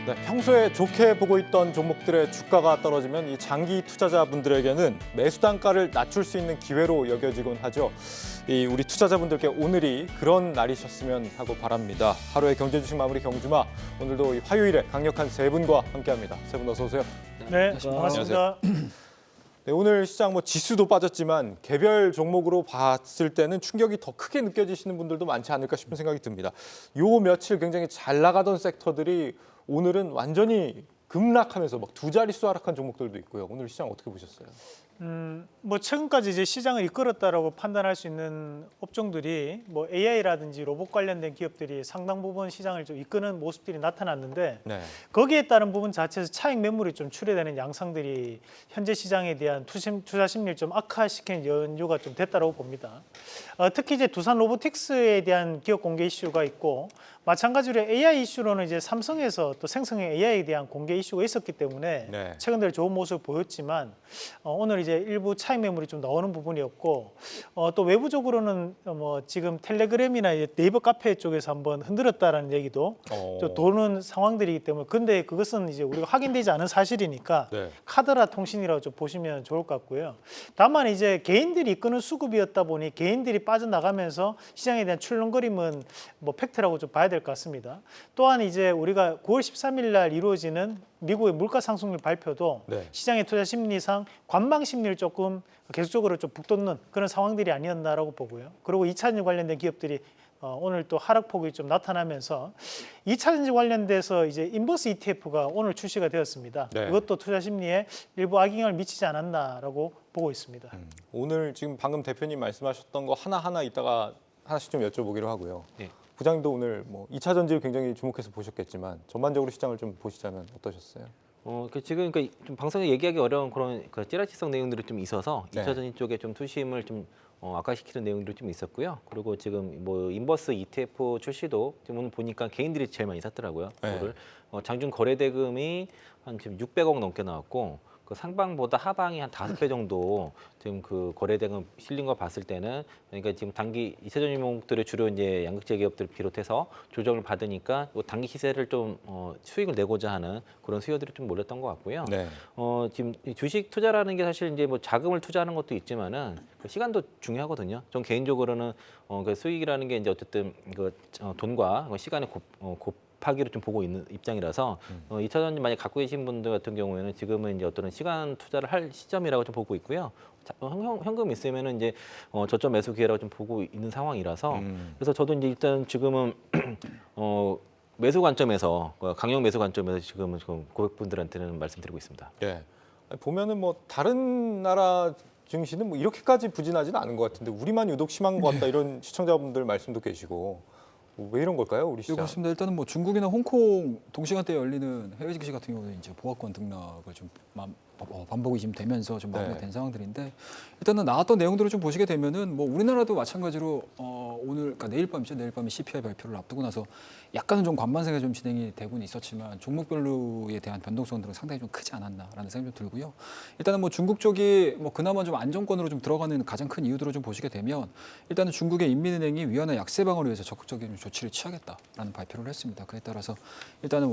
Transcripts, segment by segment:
네, 평소에 좋게 보고 있던 종목들의 주가가 떨어지면 이 장기 투자자분들에게는 매수 단가를 낮출 수 있는 기회로 여겨지곤 하죠. 우리 투자자분들께 오늘이 그런 날이셨으면 하고 바랍니다. 하루의 경제 주식 마무리 경주마, 오늘도 이 화요일에 강력한 세 분과 함께합니다. 세 분 어서 오세요. 네, 반갑습니다. 네, 오늘 시장 지수도 빠졌지만 개별 종목으로 봤을 때는 충격이 더 크게 느껴지시는 분들도 많지 않을까 싶은 생각이 듭니다. 요 며칠 굉장히 잘 나가던 섹터들이 오늘은 완전히 급락하면서 막 두 자릿수 하락한 종목들도 있고요. 오늘 시장 어떻게 보셨어요? 뭐 최근까지 이제 시장을 이끌었다라고 판단할 수 있는 업종들이 뭐 AI라든지 로봇 관련된 기업들이 상당 부분 시장을 좀 이끄는 모습들이 나타났는데 네. 거기에 따른 부분 자체에서 차익 매물이 좀 출회되는 양상들이 현재 시장에 대한 투자 심리를 좀 악화시키는 연유가 좀 됐다고 봅니다. 특히 이제 두산 로보틱스에 대한 기업 공개 이슈가 있고 마찬가지로 AI 이슈로는 이제 삼성에서 또 생성형 AI에 대한 공개 이슈가 있었기 때문에 네. 최근 들어 좋은 모습을 보였지만 오늘 이제 일부 차익 매물이 좀 나오는 부분이었고 또 외부적으로는 뭐 지금 텔레그램이나 이제 네이버 카페 쪽에서 한번 흔들었다라는 얘기도 또 도는 상황들이기 때문에 근데 그것은 이제 우리가 확인되지 않은 사실이니까 네. 카더라 통신이라고 좀 보시면 좋을 것 같고요. 다만 이제 개인들이 이끄는 수급이었다 보니 개인들이 빠져나가면서 시장에 대한 출렁거림은 뭐 팩트라고 좀 봐야 될 것 같습니다. 또한 이제 우리가 9월 13일 날 이루어지는 미국의 물가 상승률 발표도 네. 시장의 투자 심리상 관망 심리를 조금 계속적으로 좀 북돋는 그런 상황들이 아니었나라고 보고요. 그리고 2차전지 관련된 기업들이 오늘 또 하락폭이 좀 나타나면서 2차전지 관련돼서 이제 인버스 ETF가 오늘 출시가 되었습니다. 네. 이것도 투자 심리에 일부 악영향을 미치지 않았나라고 보고 있습니다. 오늘 지금 방금 대표님 말씀하셨던 거 하나하나 이따가 하나씩 좀 여쭤보기로 하고요. 네. 부장님도 오늘 뭐 2차 전지를 굉장히 주목해서 보셨겠지만 전반적으로 시장을 좀 보시자면 어떠셨어요? 지금 좀 방송에 얘기하기 어려운 그런 찌라시성 내용들이 좀 있어서 네. 2차 전지 쪽에 좀 투심을 좀 악화시키는 내용들이 좀 있었고요. 그리고 지금 뭐 인버스 ETF 출시도 지금 오늘 보니까 개인들이 제일 많이 샀더라고요. 네. 그거를 장중 거래 대금이 한 지금 600억 넘게 나왔고 그 상방보다 하방이 한 5배 정도 지금 그 거래 대금 실린 거 봤을 때는 그러니까 지금 단기 2차 전지 종목들을 주로 이제 양극재 기업들 비롯해서 조정을 받으니까 단기 시세를 좀 수익을 내고자 하는 그런 수요들이 좀 몰렸던 것 같고요. 네. 지금 이 주식 투자라는 게 사실 이제 뭐 자금을 투자하는 것도 있지만은 그 시간도 중요하거든요. 전 개인적으로는 그 수익이라는 게 이제 어쨌든 돈과 시간의 곱하기로 좀 보고 있는 입장이라서 2차 전지 만약 갖고 계신 분들 같은 경우에는 지금은 이제 어떤 시간 투자를 할 시점이라고 좀 보고 있고요. 현금 있으면은 이제 저점 매수 기회라고 좀 보고 있는 상황이라서 그래서 저도 이제 일단 지금은 매수 관점에서 강력 매수 관점에서 지금은 고객분들한테는 말씀드리고 있습니다. 네. 보면은 뭐 다른 나라 증시는 뭐 이렇게까지 부진하지는 않은 것 같은데 우리만 유독 심한 것 같다 이런 시청자분들 말씀도 계시고 왜 이런 걸까요, 우리 시장? 그렇습니다. 일단은 뭐 중국이나 홍콩 동시간대에 열리는 해외 증시 같은 경우는 이제 보합권 등락을 좀 반복이 지금 되면서 좀 마무리가 된 상황들인데 일단은 나왔던 내용들을 좀 보시게 되면은 뭐 우리나라도 마찬가지로 오늘 그러니까 내일 밤이죠. 내일 밤에 CPI 발표를 앞두고 나서 약간은 좀 관만세가 좀 진행이 되고는 있었지만 종목별로에 대한 변동성들은 상당히 좀 크지 않았나라는 생각이 좀 들고요. 일단은 뭐 중국 쪽이 뭐 그나마 좀 안정권으로 좀 들어가는 가장 큰 이유들을 좀 보시게 되면 일단은 중국의 인민은행이 위안화 약세 방어를 위해서 적극적인 조치를 취하겠다라는 발표를 했습니다. 그에 따라서 일단은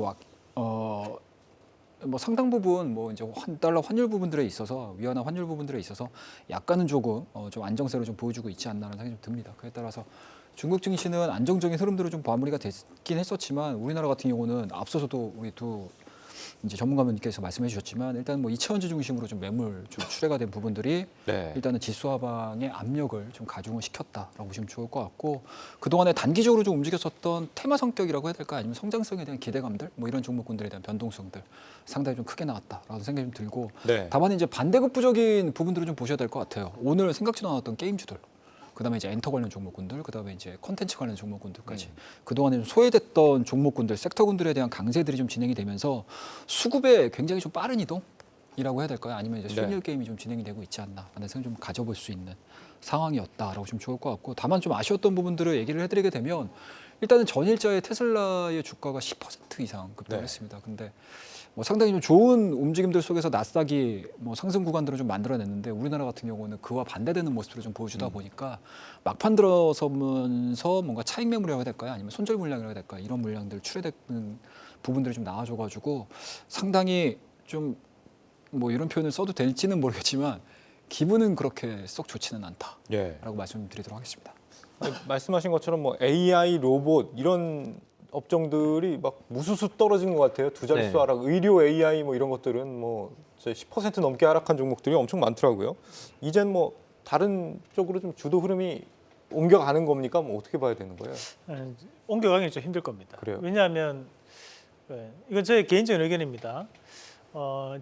뭐 상당 부분 뭐 이제 달러 환율 부분들에 있어서 위안화 환율 부분들에 있어서 약간은 조금 좀 안정세를 좀 보여주고 있지 않나라는 생각이 좀 듭니다. 그에 따라서 중국 증시는 안정적인 흐름대로 좀 마무리가 됐긴 했었지만 우리나라 같은 경우는 앞서서도 우리 두 이제 전문가분께서 말씀해 주셨지만 일단 뭐 2차 전지 중심으로 좀 매물 좀 출회가 된 부분들이 네. 일단은 지수 하방의 압력을 좀 가중을 시켰다라고 보시면 좋을 것 같고 그동안에 단기적으로 좀 움직였었던 테마 성격이라고 해야 될까 아니면 성장성에 대한 기대감들 뭐 이런 종목군들에 대한 변동성들 상당히 좀 크게 나왔다라는 생각이 좀 들고 네. 다만 이제 반대급부적인 부분들을 좀 보셔야 될 것 같아요. 오늘 생각지도 않았던 게임주들 그다음에 이제 엔터 관련 종목군들, 그다음에 이제 컨텐츠 관련 종목군들까지 그동안에 좀 소외됐던 종목군들, 섹터군들에 대한 강세들이 좀 진행이 되면서 수급에 굉장히 좀 빠른 이동이라고 해야 될까요? 아니면 이제 수익률 게임이 좀 진행이 되고 있지 않나라는 생각 좀 가져볼 수 있는 상황이었다라고 좀 좋을 것 같고 다만 좀 아쉬웠던 부분들을 얘기를 해드리게 되면 일단은 전일자의 테슬라의 주가가 10% 이상 급등을 했습니다. 근데 뭐 상당히 좀 좋은 움직임들 속에서 나스닥이 뭐 상승 구간들을 좀 만들어냈는데 우리나라 같은 경우는 그와 반대되는 모습들을 좀 보여주다 보니까 막판 들어서면서 뭔가 차익 매물이라고 해야 될까요? 아니면 손절 물량이라고 해야 될까요? 이런 물량들 출회되는 부분들이 좀 나와줘가지고 상당히 좀 뭐 이런 표현을 써도 될지는 모르겠지만 기분은 그렇게 썩 좋지는 않다라고 예. 말씀드리도록 하겠습니다. 말씀하신 것처럼 뭐 AI, 로봇 이런 업종들이 막 무수수 떨어지는 것 같아요. 두 자릿수 네. 하락, 의료 AI 뭐 이런 것들은 뭐 10% 넘게 하락한 종목들이 엄청 많더라고요. 이젠 뭐 다른 쪽으로 좀 주도 흐름이 옮겨가는 겁니까? 뭐 어떻게 봐야 되는 거예요? 옮겨가기 좀 힘들 겁니다. 그래요? 왜냐하면 이건 저의 개인적인 의견입니다.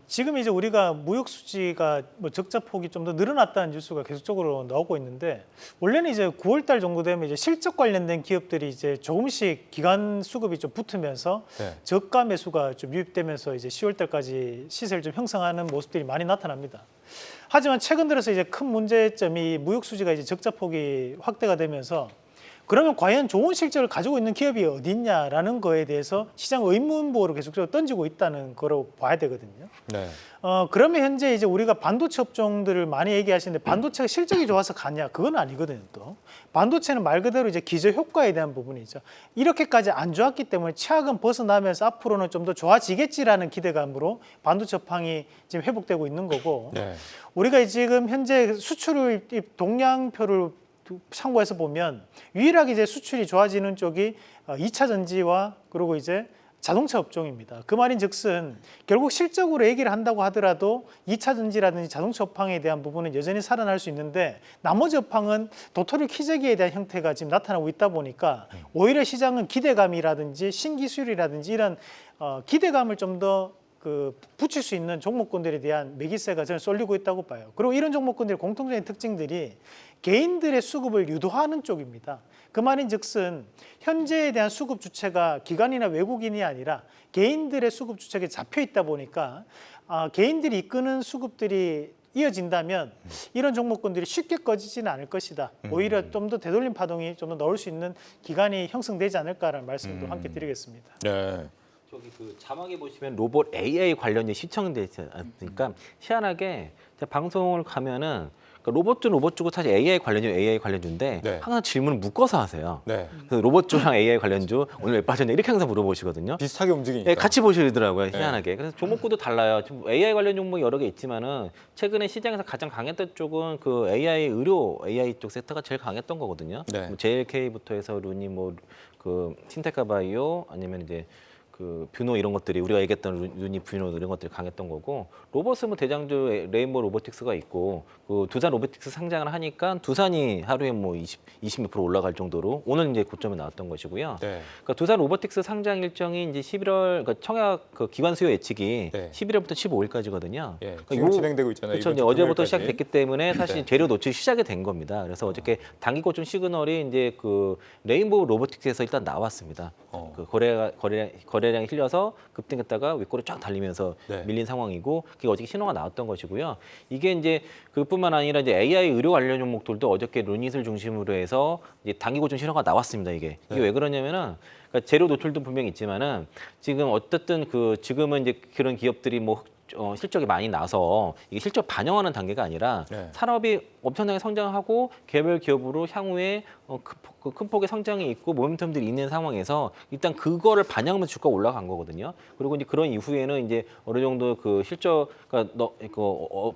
지금 이제 우리가 무역 수지가 뭐 적자 폭이 좀 더 늘어났다는 뉴스가 계속적으로 나오고 있는데 원래는 이제 9월달 정도 되면 이제 실적 관련된 기업들이 이제 조금씩 기간 수급이 좀 붙으면서 네. 저가 매수가 좀 유입되면서 이제 10월달까지 시세를 좀 형성하는 모습들이 많이 나타납니다. 하지만 최근 들어서 이제 큰 문제점이 무역 수지가 이제 적자 폭이 확대가 되면서 그러면 과연 좋은 실적을 가지고 있는 기업이 어디 있냐라는 거에 대해서 시장 의문부호를 계속적으로 던지고 있다는 거로 봐야 되거든요. 네. 그러면 현재 이제 우리가 반도체 업종들을 많이 얘기하시는데 반도체가 실적이 좋아서 가냐? 그건 아니거든요. 또 반도체는 말 그대로 이제 기저 효과에 대한 부분이죠. 이렇게까지 안 좋았기 때문에 최악은 벗어나면서 앞으로는 좀 더 좋아지겠지라는 기대감으로 반도체 업황이 지금 회복되고 있는 거고 네. 우리가 지금 현재 수출 동향표를 참고해서 보면 유일하게 이제 수출이 좋아지는 쪽이 2차 전지와 그리고 이제 자동차 업종입니다. 그 말인즉슨 결국 실적으로 얘기를 한다고 하더라도 2차 전지라든지 자동차 업황에 대한 부분은 여전히 살아날 수 있는데 나머지 업황은 도토리 키재기에 대한 형태가 지금 나타나고 있다 보니까 오히려 시장은 기대감이라든지 신기술이라든지 이런 기대감을 좀 더 붙일 수 있는 종목군들에 대한 매기세가 저는 쏠리고 있다고 봐요. 그리고 이런 종목군들의 공통적인 특징들이 개인들의 수급을 유도하는 쪽입니다. 그 말인즉슨 현재에 대한 수급 주체가 기관이나 외국인이 아니라 개인들의 수급 주체에 잡혀 있다 보니까 개인들이 이끄는 수급들이 이어진다면 이런 종목군들이 쉽게 꺼지지는 않을 것이다. 오히려 좀 더 되돌림 파동이 좀 더 넣을 수 있는 기간이 형성되지 않을까라는 말씀도 함께 드리겠습니다. 네. 저기 그 자막에 보시면 로봇 AI 관련이 시청돼 있지 않습니까? 희한하게 제가 방송을 가면은 로봇 주고 사실 AI 관련주인데 네. 항상 질문을 묶어서 하세요. 네. 그래서 로봇 주랑 AI 관련주 오늘 왜 빠졌냐 이렇게 항상 물어보시거든요. 비슷하게 움직이니까. 네, 같이 보시더라고요. 네. 희한하게. 그래서 종목구도 달라요. 지금 AI 관련 종목이 여러 개 있지만은 최근에 시장에서 가장 강했던 쪽은 그 AI 의료 AI 쪽 섹터가 제일 강했던 거거든요. 네. 뭐 JLK부터 해서 루니 그 신테카바이오 아니면 이제 그 뷰노 이런 것들이 우리가 얘기했던 루니 뷰노 이런 것들이 강했던 거고 로봇은 뭐 대장주 레인보우 로보틱스가 있고 그 두산 로보틱스 상장을 하니까 두산이 하루에 뭐 20몇 % 올라갈 정도로 오늘 이제 고점에 나왔던 것이고요. 네. 그러니까 두산 로보틱스 상장 일정이 이제 11월 그러니까 청약 그 기관 수요 예측이 네. 11월부터 15일까지거든요. 예. 지금 진행되고 있잖아요. 그렇죠. 이번 이제 주 어제부터 금요일까지. 시작됐기 때문에 사실 네. 재료 노출이 시작이 된 겁니다. 그래서 어저께 단기 고점 시그널이 이제 그 레인보우 로보틱스에서 일단 나왔습니다. 그 거래량이 실려서 급등했다가 윗골이 쫙 달리면서 네. 밀린 상황이고 그게 어저께 신호가 나왔던 것이고요. 이게 이제 그뿐만 아니라 이제 AI 의료 관련 종목들도 어저께 루닛을 중심으로 해서 이제 단기 고점 신호가 나왔습니다. 이게 네. 왜 그러냐면은 그러니까 재료 노출도 분명히 있지만은 지금 어쨌든 지금은 이제 그런 기업들이 뭐 실적이 많이 나서 이게 실적 반영하는 단계가 아니라 네. 산업이 엄청나게 성장하고 개별 기업으로 향후에 큰 폭의 성장이 있고 모멘텀들이 있는 상황에서 일단 그거를 반영하면서 주가가 올라간 거거든요. 그리고 이제 그런 이후에는 이제 어느 정도 그 실적, 그러니까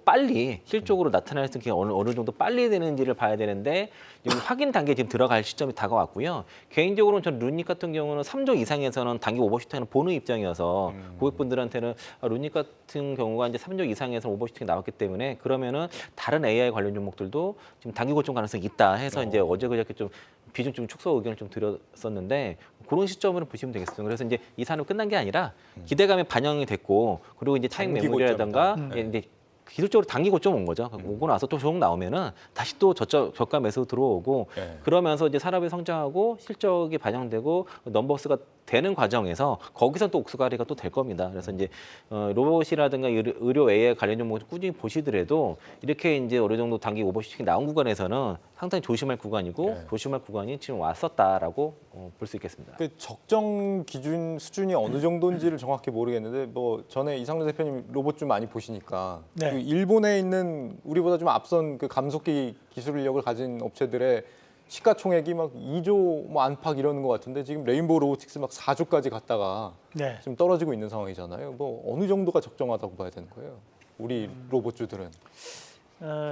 빨리 실적으로 나타날 수 있는 게 어느 정도 빨리 되는지를 봐야 되는데 지금 확인 단계에 지금 들어갈 시점이 다가왔고요. 개인적으로는 전 루닛 같은 경우는 3조 이상에서는 단기 오버슈팅을 보는 입장이어서 고객분들한테는 루닛 같은 경우가 이제 3조 이상에서 오버슈팅이 나왔기 때문에 그러면은 다른 AI 관련 종목들도 지금 단기 고점 가능성이 있다 해서 이제 어제 그저께 좀 비중 좀 축소 의견을 좀 드렸었는데 그런 시점으로 보시면 되겠습니다. 그래서 이제 이 산업 끝난 게 아니라 기대감이 반영이 됐고 그리고 이제 차익 단기 매물이라든가 고점이다. 네. 이제 기술적으로 단기 고점 온 거죠. 오고 나서 또 조금 나오면은 다시 또 저가 매수 들어오고 네. 그러면서 이제 산업이 성장하고 실적이 반영되고 넘버스가 되는 과정에서 거기서 또 옥수가리가 또 될 겁니다. 그래서 이제 로봇이라든가 의료 AI 관련 종목을 꾸준히 보시더라도 이렇게 이제 어느 정도 단기 오버슈팅이 나온 구간에서는 상당히 조심할 구간이고 네. 조심할 구간이 지금 왔었다라고 볼 수 있겠습니다. 그 적정 기준 수준이 어느 정도인지를 정확히 모르겠는데 뭐 전에 이상로 대표님 로봇 좀 많이 보시니까 네. 그 일본에 있는 우리보다 좀 앞선 그 감속기 기술력을 가진 업체들의 시가총액이 막 2조 뭐 안팎 이러는 것 같은데 지금 레인보우 로보틱스 막 4조까지 갔다가 네. 지금 떨어지고 있는 상황이잖아요. 뭐 어느 정도가 적정하다고 봐야 되는 거예요? 우리 로봇주들은.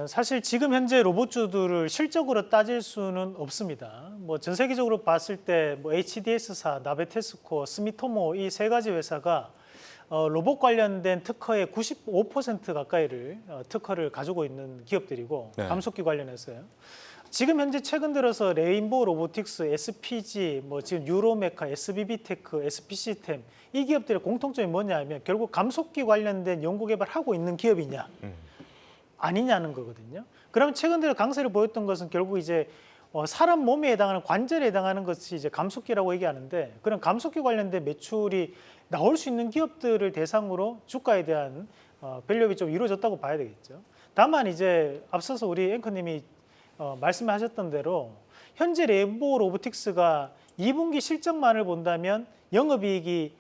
사실 지금 현재 로봇주들을 실적으로 따질 수는 없습니다. 뭐 전 세계적으로 봤을 때 뭐 HDS사, 나베테스코, 스미토모 이 세 가지 회사가 로봇 관련된 특허의 95% 가까이를 특허를 가지고 있는 기업들이고 네. 감속기 관련해서요. 지금 현재 최근 들어서 레인보우 로보틱스, SPG, 뭐 지금 유로메카, SBB테크, SP시스템 이 기업들의 공통점이 뭐냐면 결국 감속기 관련된 연구 개발하고 있는 기업이냐 아니냐는 거거든요. 그러면 최근 들어 강세를 보였던 것은 결국 이제 사람 몸에 해당하는 관절에 해당하는 것이 이제 감속기라고 얘기하는데 그런 감속기 관련된 매출이 나올 수 있는 기업들을 대상으로 주가에 대한 밸류업이 좀 이루어졌다고 봐야 되겠죠. 다만 이제 앞서서 우리 앵커님이 말씀하셨던 대로 현재 레인보우 로보틱스가 2분기 실적만을 본다면 영업이익이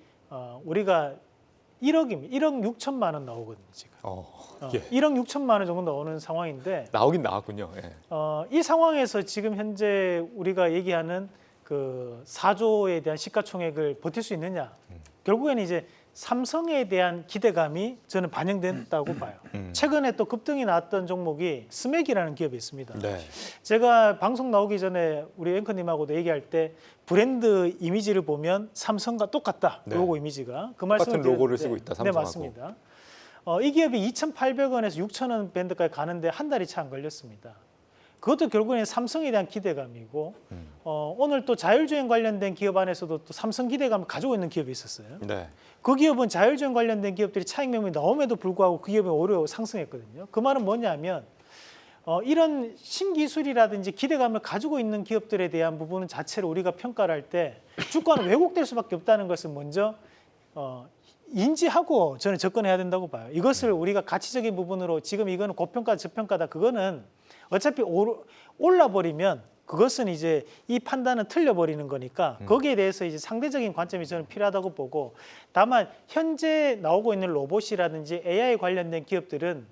우리가 1억 6천만 원 나오거든요 지금. 예. 1억 6천만 원 정도 나오는 상황인데 나오긴 나왔군요. 예. 이 상황에서 지금 현재 우리가 얘기하는 그 4조에 대한 시가총액을 버틸 수 있느냐? 결국에는 이제 삼성에 대한 기대감이 저는 반영됐다고 봐요. 최근에 또 급등이 나왔던 종목이 스맥이라는 기업이 있습니다. 네. 제가 방송 나오기 전에 우리 앵커님하고도 얘기할 때 브랜드 이미지를 보면 삼성과 똑같다. 네. 로고 이미지가 그 똑같은 말씀을 로고를 드렸는데, 쓰고 있다, 네, 삼성하고. 맞습니다. 이 기업이 2,800원에서 6,000원 밴드까지 가는데 한 달이 채 안 걸렸습니다. 그것도 결국에는 삼성에 대한 기대감이고 오늘 또 자율주행 관련된 기업 안에서도 또 삼성 기대감을 가지고 있는 기업이 있었어요. 네. 그 기업은 자율주행 관련된 기업들이 차익 매물이 나옴에도 불구하고 그 기업이 오히려 상승했거든요. 그 말은 뭐냐면 이런 신기술이라든지 기대감을 가지고 있는 기업들에 대한 부분 자체를 우리가 평가를 할 때 주가는 왜곡될 수밖에 없다는 것을 먼저 인지하고 저는 접근해야 된다고 봐요. 이것을 우리가 가치적인 부분으로 지금 이거는 고평가, 저평가다 그거는 어차피 올라버리면 그것은 이제 이 판단은 틀려버리는 거니까 거기에 대해서 이제 상대적인 관점이 저는 필요하다고 보고 다만 현재 나오고 있는 로봇이라든지 AI 관련된 기업들은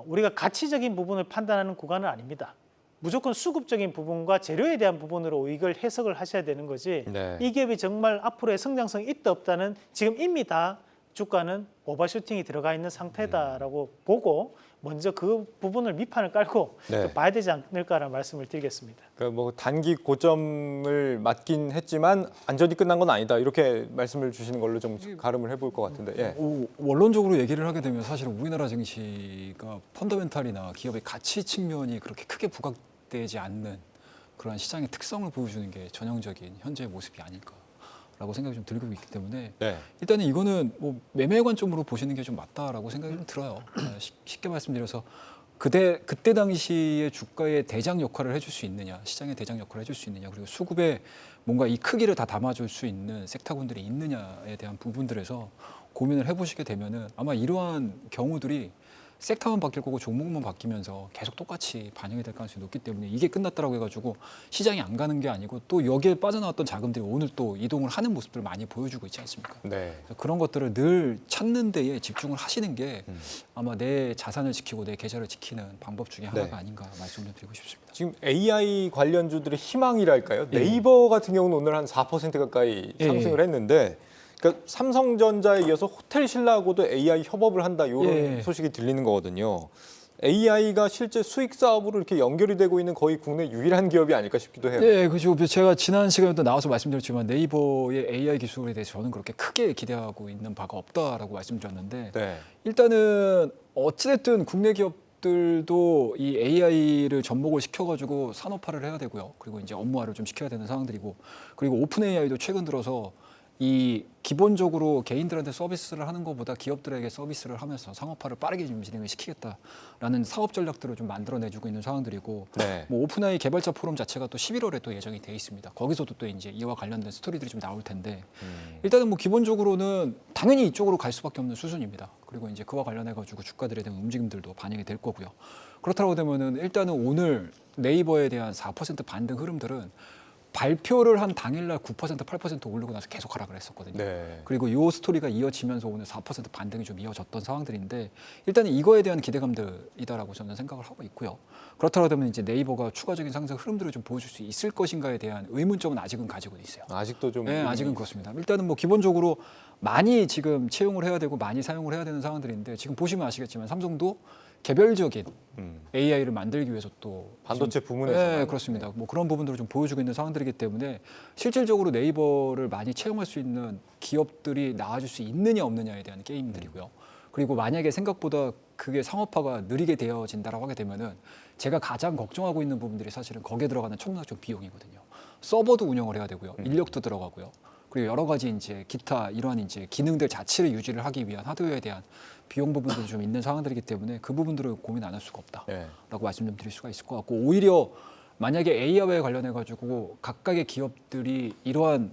우리가 가치적인 부분을 판단하는 구간은 아닙니다. 무조건 수급적인 부분과 재료에 대한 부분으로 이걸 해석을 하셔야 되는 거지 네. 이 기업이 정말 앞으로의 성장성이 있다 없다는 지금 이미 다 주가는 오버슈팅이 들어가 있는 상태다라고 보고 먼저 그 부분을 밑판을 깔고 네. 좀 봐야 되지 않을까라는 말씀을 드리겠습니다. 그러니까 뭐 단기 고점을 맞긴 했지만 안전이 끝난 건 아니다. 이렇게 말씀을 주시는 걸로 좀 가름을 해볼 것 같은데. 예. 원론적으로 얘기를 하게 되면 사실은 우리나라 증시가 펀더멘탈이나 기업의 가치 측면이 그렇게 크게 부각되지 않는 그런 시장의 특성을 보여주는 게 전형적인 현재의 모습이 아닐까라고 생각이 좀 들고 있기 때문에 네. 일단은 이거는 뭐 매매 관점으로 보시는 게 좀 맞다라고 생각이 좀 들어요. 쉽게 말씀드려서 그때 당시에 주가의 대장 역할을 해줄 수 있느냐, 시장의 대장 역할을 해줄 수 있느냐, 그리고 수급에 뭔가 이 크기를 다 담아줄 수 있는 섹터군들이 있느냐에 대한 부분들에서 고민을 해보시게 되면은 아마 이러한 경우들이 섹터만 바뀔 거고 종목만 바뀌면서 계속 똑같이 반영이 될 가능성이 높기 때문에 이게 끝났다라고 해가지고 시장이 안 가는 게 아니고 또 여기에 빠져나왔던 자금들이 오늘 또 이동을 하는 모습들을 많이 보여주고 있지 않습니까? 네. 그래서 그런 것들을 늘 찾는 데에 집중을 하시는 게 아마 내 자산을 지키고 내 계좌를 지키는 방법 중에 하나가 네. 아닌가 말씀을 드리고 싶습니다. 지금 AI 관련주들의 희망이랄까요? 예. 네이버 같은 경우는 오늘 한 4% 가까이 예. 상승을 했는데 그러니까 삼성전자에 이어서 호텔신라하고도 AI 협업을 한다 이런 예. 소식이 들리는 거거든요. AI가 실제 수익 사업으로 이렇게 연결이 되고 있는 거의 국내 유일한 기업이 아닐까 싶기도 해요. 네, 그렇죠. 제가 지난 시간에도 나와서 말씀드렸지만 네이버의 AI 기술에 대해서 저는 그렇게 크게 기대하고 있는 바가 없다라고 말씀드렸는데 네. 일단은 어찌됐든 국내 기업들도 이 AI를 접목을 시켜가지고 산업화를 해야 되고요. 그리고 이제 업무화를 좀 시켜야 되는 상황들이고 그리고 오픈 AI도 최근 들어서 이 기본적으로 개인들한테 서비스를 하는 것보다 기업들에게 서비스를 하면서 상업화를 빠르게 좀 진행을 시키겠다라는 사업 전략들을 좀 만들어내주고 있는 상황들이고 네. 뭐 오픈AI 개발자 포럼 자체가 또 11월에 또 예정이 돼 있습니다. 거기서도 또 이제 이와 관련된 스토리들이 좀 나올 텐데 일단은 뭐 기본적으로는 당연히 이쪽으로 갈 수밖에 없는 수준입니다. 그리고 이제 그와 관련해 가지고 주가들에 대한 움직임들도 반영이 될 거고요. 그렇다고 되면은 일단은 오늘 네이버에 대한 4% 반등 흐름들은 발표를 한 당일날 9% 8% 오르고 나서 계속 하락을 했었거든요. 네. 그리고 이 스토리가 이어지면서 오늘 4% 반등이 좀 이어졌던 상황들인데 일단은 이거에 대한 기대감들이다라고 저는 생각을 하고 있고요. 그렇다면 이제 네이버가 추가적인 상승 흐름들을 좀 보여줄 수 있을 것인가에 대한 의문점은 아직은 가지고 있어요. 아직도 좀 네, 아직은 그렇습니다. 일단은 뭐 기본적으로 많이 지금 채용을 해야 되고 많이 사용을 해야 되는 상황들인데 지금 보시면 아시겠지만 삼성도 개별적인 AI를 만들기 위해서 또 반도체 지금- 부문에서 네, 그렇습니다. 뭐 그런 부분들을 좀 보여주고 있는 상황들이기 때문에 실질적으로 네이버를 많이 채용할 수 있는 기업들이 나와줄 수 있느냐 없느냐에 대한 게임들이고요. 그리고 만약에 생각보다 그게 상업화가 느리게 되어진다라고 하게 되면은 제가 가장 걱정하고 있는 부분들이 사실은 거기에 들어가는 첨단적 비용이거든요. 서버도 운영을 해야 되고요, 인력도 들어가고요. 그리고 여러 가지 이제 기타 이러한 이제 기능들 자체를 유지를 하기 위한 하드웨어에 대한 비용 부분들도 좀 있는 상황들이기 때문에 그 부분들을 고민 안 할 수가 없다라고 네. 말씀 좀 드릴 수가 있을 것 같고 오히려 만약에 AI와에 관련해 가지고 각각의 기업들이 이러한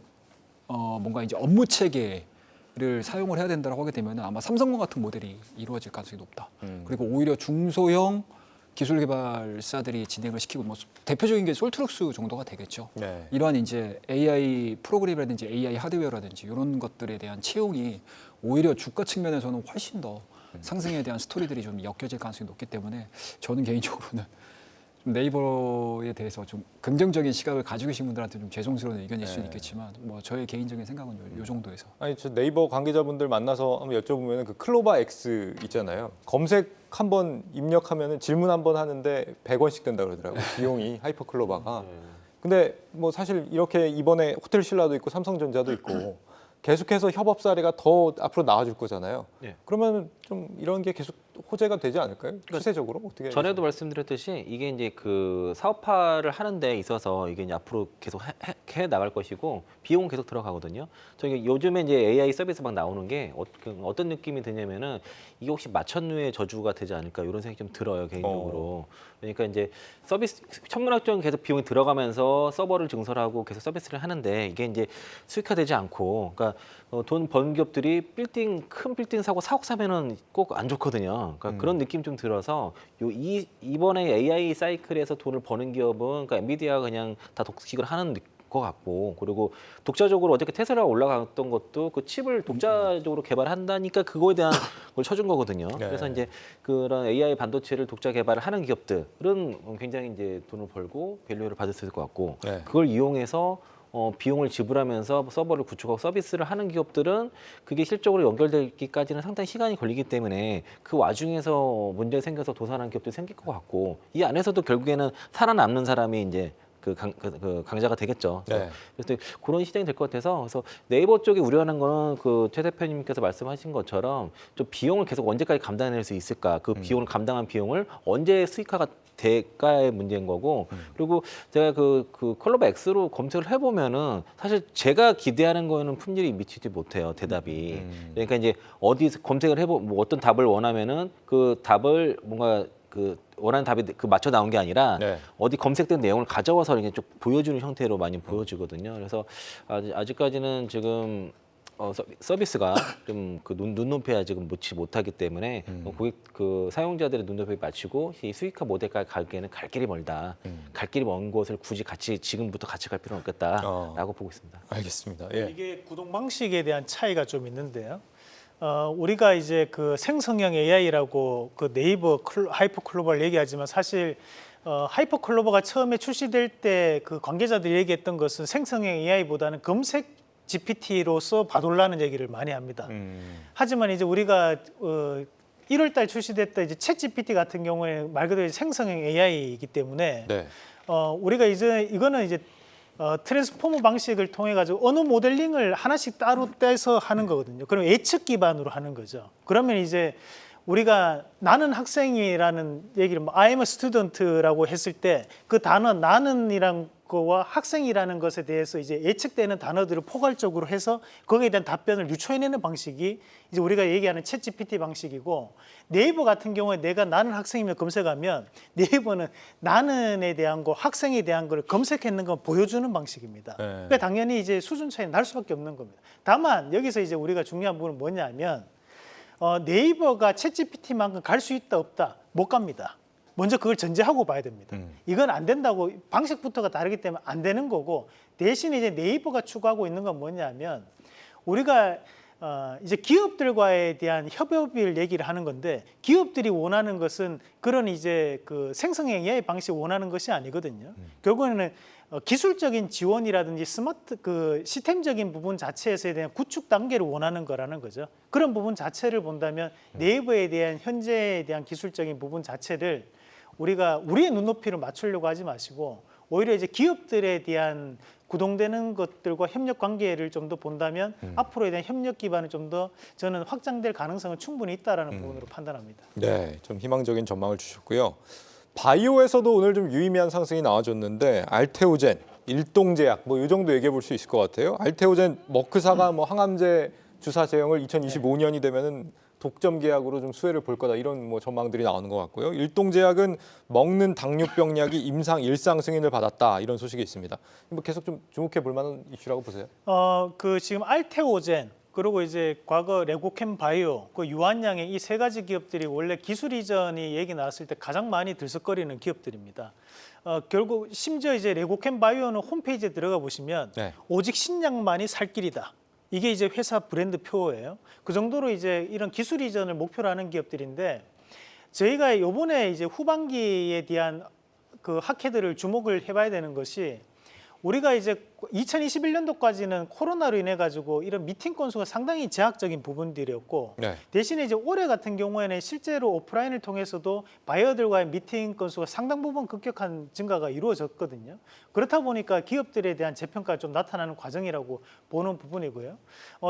뭔가 이제 업무 체계를 사용을 해야 된다고 하게 되면 아마 삼성과 같은 모델이 이루어질 가능성이 높다. 그리고 오히려 중소형 기술 개발사들이 진행을 시키고 뭐 대표적인 게 솔트룩스 정도가 되겠죠. 네. 이러한 이제 AI 프로그램이라든지 AI 하드웨어라든지 이런 것들에 대한 채용이 오히려 주가 측면에서는 훨씬 더 상승에 대한 스토리들이 좀 엮여질 가능성이 높기 때문에 저는 개인적으로는 좀 네이버에 대해서 좀 긍정적인 시각을 가지고 계신 분들한테 좀 죄송스러운 의견일 수는 있겠지만 뭐 저의 개인적인 생각은 요 정도에서. 아니 저 네이버 관계자분들 만나서 한번 여쭤보면 그 클로바 X 있잖아요. 검색 한번 입력하면은 질문 한번 하는데 100원씩 된다 그러더라고요. 비용이 하이퍼 클로바가. 근데 뭐 사실 이렇게 이번에 호텔 신라도 있고 삼성전자도 있고 계속해서 협업 사례가 더 앞으로 나와줄 거잖아요. 네. 그러면 좀 이런 게 계속 호재가 되지 않을까요? 추세적으로 어떻게? 전에도 말씀드렸듯이 이게 이제 그 사업화를 하는 데 있어서 이게 이제 앞으로 계속 해 나갈 것이고 비용은 계속 들어가거든요. 저기 요즘에 이제 AI 서비스 막 나오는 게 어떤 느낌이 드냐면은 이게 혹시 마천루의 저주가 되지 않을까 이런 생각이 좀 들어요 개인적으로. 그러니까 이제 서비스 천문학적인 계속 비용이 들어가면서 서버를 증설하고 계속 서비스를 하는데 이게 이제 수익화되지 않고, 그러니까 돈 번 기업들이 큰 빌딩 사고 4억 사면은 꼭 안 좋거든요. 그러니까 그런 느낌 좀 들어서 이번에 AI 사이클에서 돈을 버는 기업은 그러니까 엔비디아가 그냥 다 독식을 하는 것 같고, 그리고 독자적으로 어저께 테슬라가 올라갔던 것도 그 칩을 독자적으로 개발한다니까 그거에 대한 걸 쳐준 거거든요. 네. 그래서 이제 그런 AI 반도체를 독자 개발을 하는 기업들은 굉장히 이제 돈을 벌고 밸류를 받을 수 있을 것 같고, 네. 그걸 이용해서 비용을 지불하면서 서버를 구축하고 서비스를 하는 기업들은 그게 실적으로 연결되기까지는 상당히 시간이 걸리기 때문에 그 와중에서 문제 생겨서 도산하는 기업들이 생길 것 같고, 이 안에서도 결국에는 살아남는 사람이 이제 그 강자가 되겠죠. 네. 그래서 그런 시장이 될 것 같아서, 그래서 네이버 쪽에 우려하는 거는 그 최 대표님께서 말씀하신 것처럼 좀 비용을 계속 언제까지 감당해낼 수 있을까, 그 비용을 감당한 비용을 언제 수익화가 대가의 문제인 거고, 그리고 제가 그 컬러바 X로 검색을 해보면은 사실 제가 기대하는 거에는 품질이 미치지 못해요, 대답이. 그러니까 이제 어디서 검색을 뭐 어떤 답을 원하면은 그 답을 뭔가 그 원하는 답이 그 맞춰 나온 게 아니라 네. 어디 검색된 내용을 가져와서 이렇게 좀 보여주는 형태로 많이 보여지거든요. 그래서 아직까지는 지금 서비스가 좀 그 눈높이에 아직은 놓지 못하기 때문에 고객 그 사용자들의 눈높이에 맞추고 이 수익화 모델까지 가기에는 갈 길이 멀다. 갈 길이 먼 곳을 굳이 지금부터 같이 갈 필요는 없겠다라고 보고 있습니다. 알겠습니다. 예. 이게 구동 방식에 대한 차이가 좀 있는데요. 우리가 이제 그 생성형 AI라고 그 네이버 하이퍼 클로버를 얘기하지만 사실 하이퍼 클로버가 처음에 출시될 때 그 관계자들이 얘기했던 것은 생성형 AI보다는 검색 GPT로서 봐달라는 얘기를 많이 합니다. 하지만 이제 우리가 1월달 출시됐던 이제 챗 GPT 같은 경우에 말 그대로 생성형 AI이기 때문에 네. 우리가 이제 이거는 이제 트랜스포머 방식을 통해 가지고 언어 모델링을 하나씩 따로 떼서 하는 거거든요. 그럼 예측 기반으로 하는 거죠. 그러면 이제 우리가 나는 학생이라는 얘기를 I'm a student라고 했을 때 그 단어 나는이란 거와 학생이라는 것에 대해서 이제 예측되는 단어들을 포괄적으로 해서 거기에 대한 답변을 유추해내는 방식이 이제 우리가 얘기하는 챗 GPT 방식이고, 네이버 같은 경우에 내가 나는 학생이면 검색하면 네이버는 나는에 대한 거, 학생에 대한 걸 검색했는 건 보여주는 방식입니다. 네. 그러니까 당연히 이제 수준 차이는 날 수밖에 없는 겁니다. 다만 여기서 이제 우리가 중요한 부분은 뭐냐면 네이버가 챗 GPT만큼 갈 수 있다 없다? 못 갑니다. 먼저 그걸 전제하고 봐야 됩니다. 이건 안 된다고 방식부터가 다르기 때문에 안 되는 거고 대신에 이제 네이버가 추구하고 있는 건 뭐냐면 우리가 이제 기업들과에 대한 협업을 얘기를 하는 건데 기업들이 원하는 것은 그런 이제 그 생성형 AI 방식을 원하는 것이 아니거든요. 결국에는 기술적인 지원이라든지 스마트 그 시스템적인 부분 자체에서에 대한 구축 단계를 원하는 거라는 거죠. 그런 부분 자체를 본다면 네이버에 대한 현재에 대한 기술적인 부분 자체를 우리가 우리의 눈높이를 맞추려고 하지 마시고 오히려 이제 기업들에 대한 구동되는 것들과 협력 관계를 좀 더 본다면 앞으로에 대한 협력 기반은 좀 더 저는 확장될 가능성은 충분히 있다라는 부분으로 판단합니다. 네, 좀 희망적인 전망을 주셨고요. 바이오에서도 오늘 좀 유의미한 상승이 나와줬는데 알테오젠, 일동제약 뭐 이 정도 얘기해 볼 수 있을 것 같아요. 알테오젠 머크사가 뭐 항암제 주사 제형을 2025년이 되면은 독점 계약으로 좀 수혜를 볼 거다 이런 뭐 전망들이 나오는 것 같고요. 일동제약은 먹는 당뇨병 약이 임상 일상 승인을 받았다 이런 소식이 있습니다. 뭐 계속 좀 주목해 볼 만한 이슈라고 보세요. 그 지금 알테오젠 그리고 이제 과거 레고캠 바이오, 그 유한양의 이 세 가지 기업들이 원래 기술 이전이 얘기 나왔을 때 가장 많이 들썩거리는 기업들입니다. 결국 심지어 이제 레고캠 바이오는 홈페이지에 들어가 보시면 네. 오직 신약만이 살 길이다. 이게 이제 회사 브랜드 표어예요. 그 정도로 이제 이런 기술 이전을 목표로 하는 기업들인데 저희가 이번에 이제 후반기에 대한 그 학회들을 주목을 해봐야 되는 것이 우리가 이제 2021년도까지는 코로나로 인해 가지고 이런 미팅 건수가 상당히 제약적인 부분들이었고 네. 대신에 이제 올해 같은 경우에는 실제로 오프라인을 통해서도 바이어들과의 미팅 건수가 상당 부분 급격한 증가가 이루어졌거든요. 그렇다 보니까 기업들에 대한 재평가가 좀 나타나는 과정이라고 보는 부분이고요.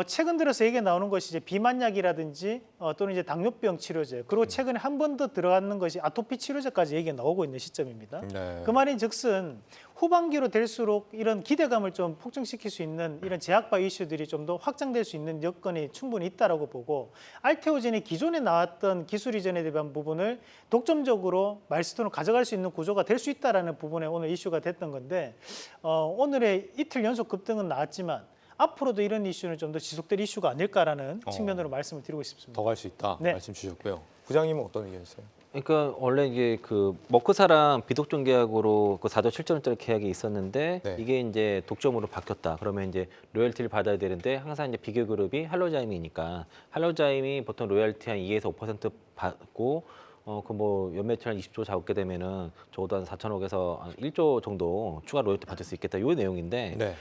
최근 들어서 얘기 나오는 것이 이제 비만약이라든지 또는 이제 당뇨병 치료제 그리고 최근에 한 번 더 들어가는 것이 아토피 치료제까지 얘기가 나오고 있는 시점입니다. 네. 그 말인즉슨 후반기로 될수록 이런 기대감을 좀 폭증시킬 수 있는 이런 제약바이오 이슈들이 좀 더 확장될 수 있는 여건이 충분히 있다라고 보고 알테오젠이 기존에 나왔던 기술 이전에 대한 부분을 독점적으로 마일스톤을 가져갈 수 있는 구조가 될 수 있다라는 부분에 오늘 이슈가 됐던 건데 오늘의 이틀 연속 급등은 나왔지만 앞으로도 이런 이슈는 좀 더 지속될 이슈가 아닐까라는 측면으로 말씀을 드리고 싶습니다. 더 갈 수 있다 네. 말씀 주셨고요. 부장님은 어떤 의견이세요? 그러니까 원래 이제 그 머크사랑 비독점 계약으로 그 4조 7천원짜리 계약이 있었는데 네. 이게 이제 독점으로 바뀌었다. 그러면 이제 로열티를 받아야 되는데 항상 이제 비교 그룹이 할로자임이니까 할로자임이 보통 로열티 한 2에서 5% 받고 그 뭐 연매출 한 20조 잡게 되면은 적어도 한 4천억에서 한 1조 정도 추가 로열티 받을 수 있겠다. 요 내용인데 네.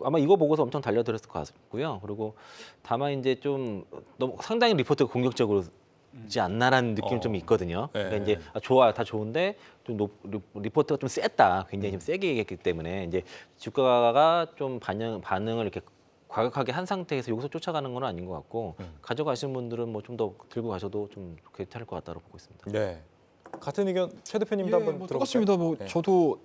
아마 이거 보고서 엄청 달려들었을 것 같고요. 그리고 다만 이제 좀 너무 상당히 리포트가 공격적으로 지 않나라는 느낌이 좀 있거든요. 네. 그러니까 이제 좋아요, 다 좋은데 좀 리포트가 좀 셌다, 굉장히 좀 세게 얘기했기 때문에 이제 주가가 좀 반응을 이렇게 과격하게 한 상태에서 여기서 쫓아가는 건 아닌 것 같고 가져가시는 분들은 뭐 좀 더 들고 가셔도 좀 괜찮을 것 같다고 보고 있습니다. 네. 같은 의견 최 대표님도 한번 뭐 들어볼까요? 똑같습니다. 뭐 네. 저도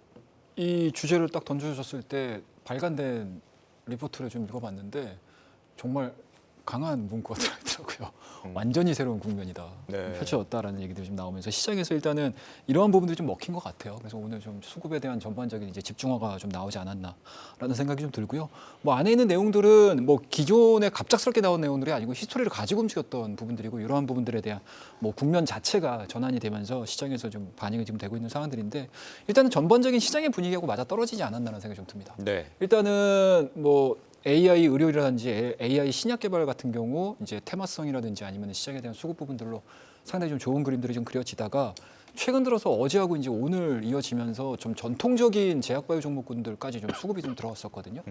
이 주제를 딱 던져주셨을 때 발간된 리포트를 좀 읽어봤는데 정말 강한 문구가 들어있더라고요. 완전히 새로운 국면이다. 네. 펼쳐졌다라는 얘기들이 좀 나오면서 시장에서 일단은 이러한 부분들이 좀 먹힌 것 같아요. 그래서 오늘 좀 수급에 대한 전반적인 이제 집중화가 좀 나오지 않았나라는 생각이 좀 들고요. 뭐 안에 있는 내용들은 뭐 기존에 갑작스럽게 나온 내용들이 아니고 히스토리를 가지고 움직였던 부분들이고 이러한 부분들에 대한 뭐 국면 자체가 전환이 되면서 시장에서 좀 반영이 지금 되고 있는 상황들인데 일단은 전반적인 시장의 분위기하고 맞아 떨어지지 않았나라는 생각이 좀 듭니다. 네. 일단은 뭐 AI 의료라든지 AI 신약 개발 같은 경우 이제 테마성이라든지 아니면 시장에 대한 수급 부분들로 상당히 좀 좋은 그림들이 좀 그려지다가 최근 들어서 어제하고 이제 오늘 이어지면서 좀 전통적인 제약바이오 종목군들까지 좀 수급이 좀 들어왔었거든요.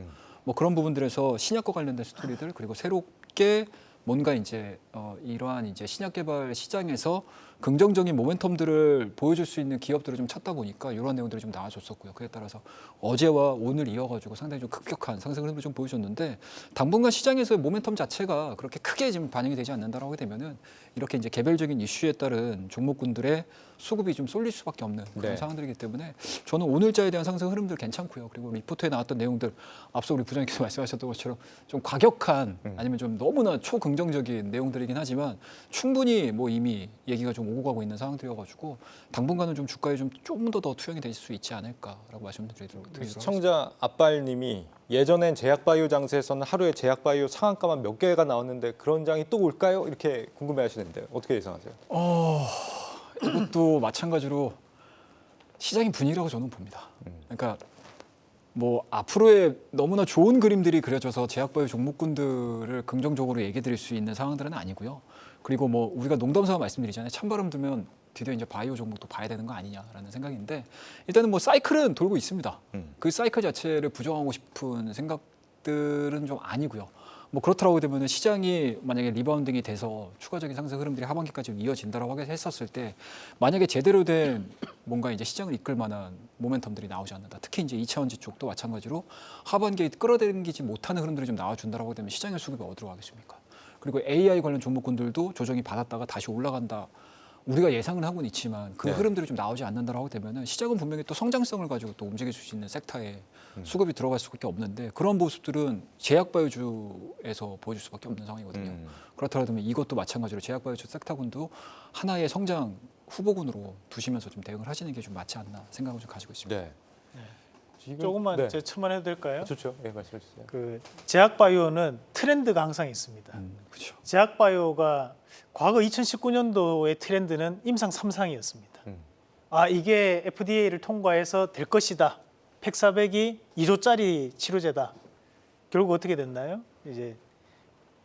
뭐 그런 부분들에서 신약과 관련된 스토리들 그리고 새롭게 뭔가 이제 이러한 이제 신약 개발 시장에서 긍정적인 모멘텀들을 보여줄 수 있는 기업들을 좀 찾다 보니까 이런 내용들이 좀 나와줬었고요. 그에 따라서 어제와 오늘 이어가지고 상당히 좀 급격한 상승 흐름을 좀 보여줬는데 당분간 시장에서의 모멘텀 자체가 그렇게 크게 지금 반영이 되지 않는다라고 하게 되면은 이렇게 이제 개별적인 이슈에 따른 종목군들의 수급이 좀 쏠릴 수밖에 없는 그런 네. 상황들이기 때문에 저는 오늘자에 대한 상승 흐름들 괜찮고요. 그리고 리포트에 나왔던 내용들 앞서 우리 부장님께서 말씀하셨던 것처럼 좀 과격한 아니면 좀 너무나 초긍정적인 내용들이긴 하지만 충분히 뭐 이미 얘기가 좀 오고 가고 있는 상황들이어가지고 당분간은 좀 주가에 좀 더 투영이 될 수 있지 않을까라고 말씀드리도록 하겠습니다. 시청자 앞발님이 예전엔 제약바이오 장세에서는 하루에 제약바이오 상한가만 몇 개가 나왔는데 그런 장이 또 올까요? 이렇게 궁금해하시는데 어떻게 예상하세요? 이것도 마찬가지로 시장의 분위기라고 저는 봅니다. 그러니까 뭐 앞으로의 너무나 좋은 그림들이 그려져서 제약바이오 종목군들을 긍정적으로 얘기 드릴 수 있는 상황들은 아니고요. 그리고 뭐 우리가 농담삼아 말씀드리잖아요. 찬바람 들면 드디어 이제 바이오 종목도 봐야 되는 거 아니냐라는 생각인데 일단은 뭐 사이클은 돌고 있습니다. 그 사이클 자체를 부정하고 싶은 생각들은 좀 아니고요. 뭐 그렇더라고 되면 시장이 만약에 리바운딩이 돼서 추가적인 상승 흐름들이 하반기까지 이어진다라고 했었을 때 만약에 제대로 된 뭔가 이제 시장을 이끌 만한 모멘텀들이 나오지 않는다. 특히 이제 2차원지 쪽도 마찬가지로 하반기에 끌어당기지 못하는 흐름들이 좀 나와준다라고 되면 시장의 수급이 어디로 가겠습니까? 그리고 AI 관련 종목군들도 조정이 받았다가 다시 올라간다. 우리가 예상은 하고는 있지만 그 네. 흐름들이 좀 나오지 않는다라고 되면은 시장은 분명히 또 성장성을 가지고 또 움직일 수 있는 섹터에 수급이 들어갈 수밖에 없는데 그런 모습들은 제약바이오주에서 보여줄 수밖에 없는 상황이거든요. 그렇더라도 이것도 마찬가지로 제약바이오주 섹터군도 하나의 성장 후보군으로 두시면서 좀 대응을 하시는 게 좀 맞지 않나 생각을 좀 가지고 있습니다. 네. 지금- 조금만 네. 제가 첨언해도 될까요? 좋죠. 예, 말씀해 주세요. 그 제약바이오는 트렌드가 항상 있습니다. 그렇죠. 제약바이오가 과거 2019년도의 트렌드는 임상 3상이었습니다. 아, 이게 FDA를 통과해서 될 것이다. 팩사백이 2조짜리 치료제다. 결국 어떻게 됐나요? 이제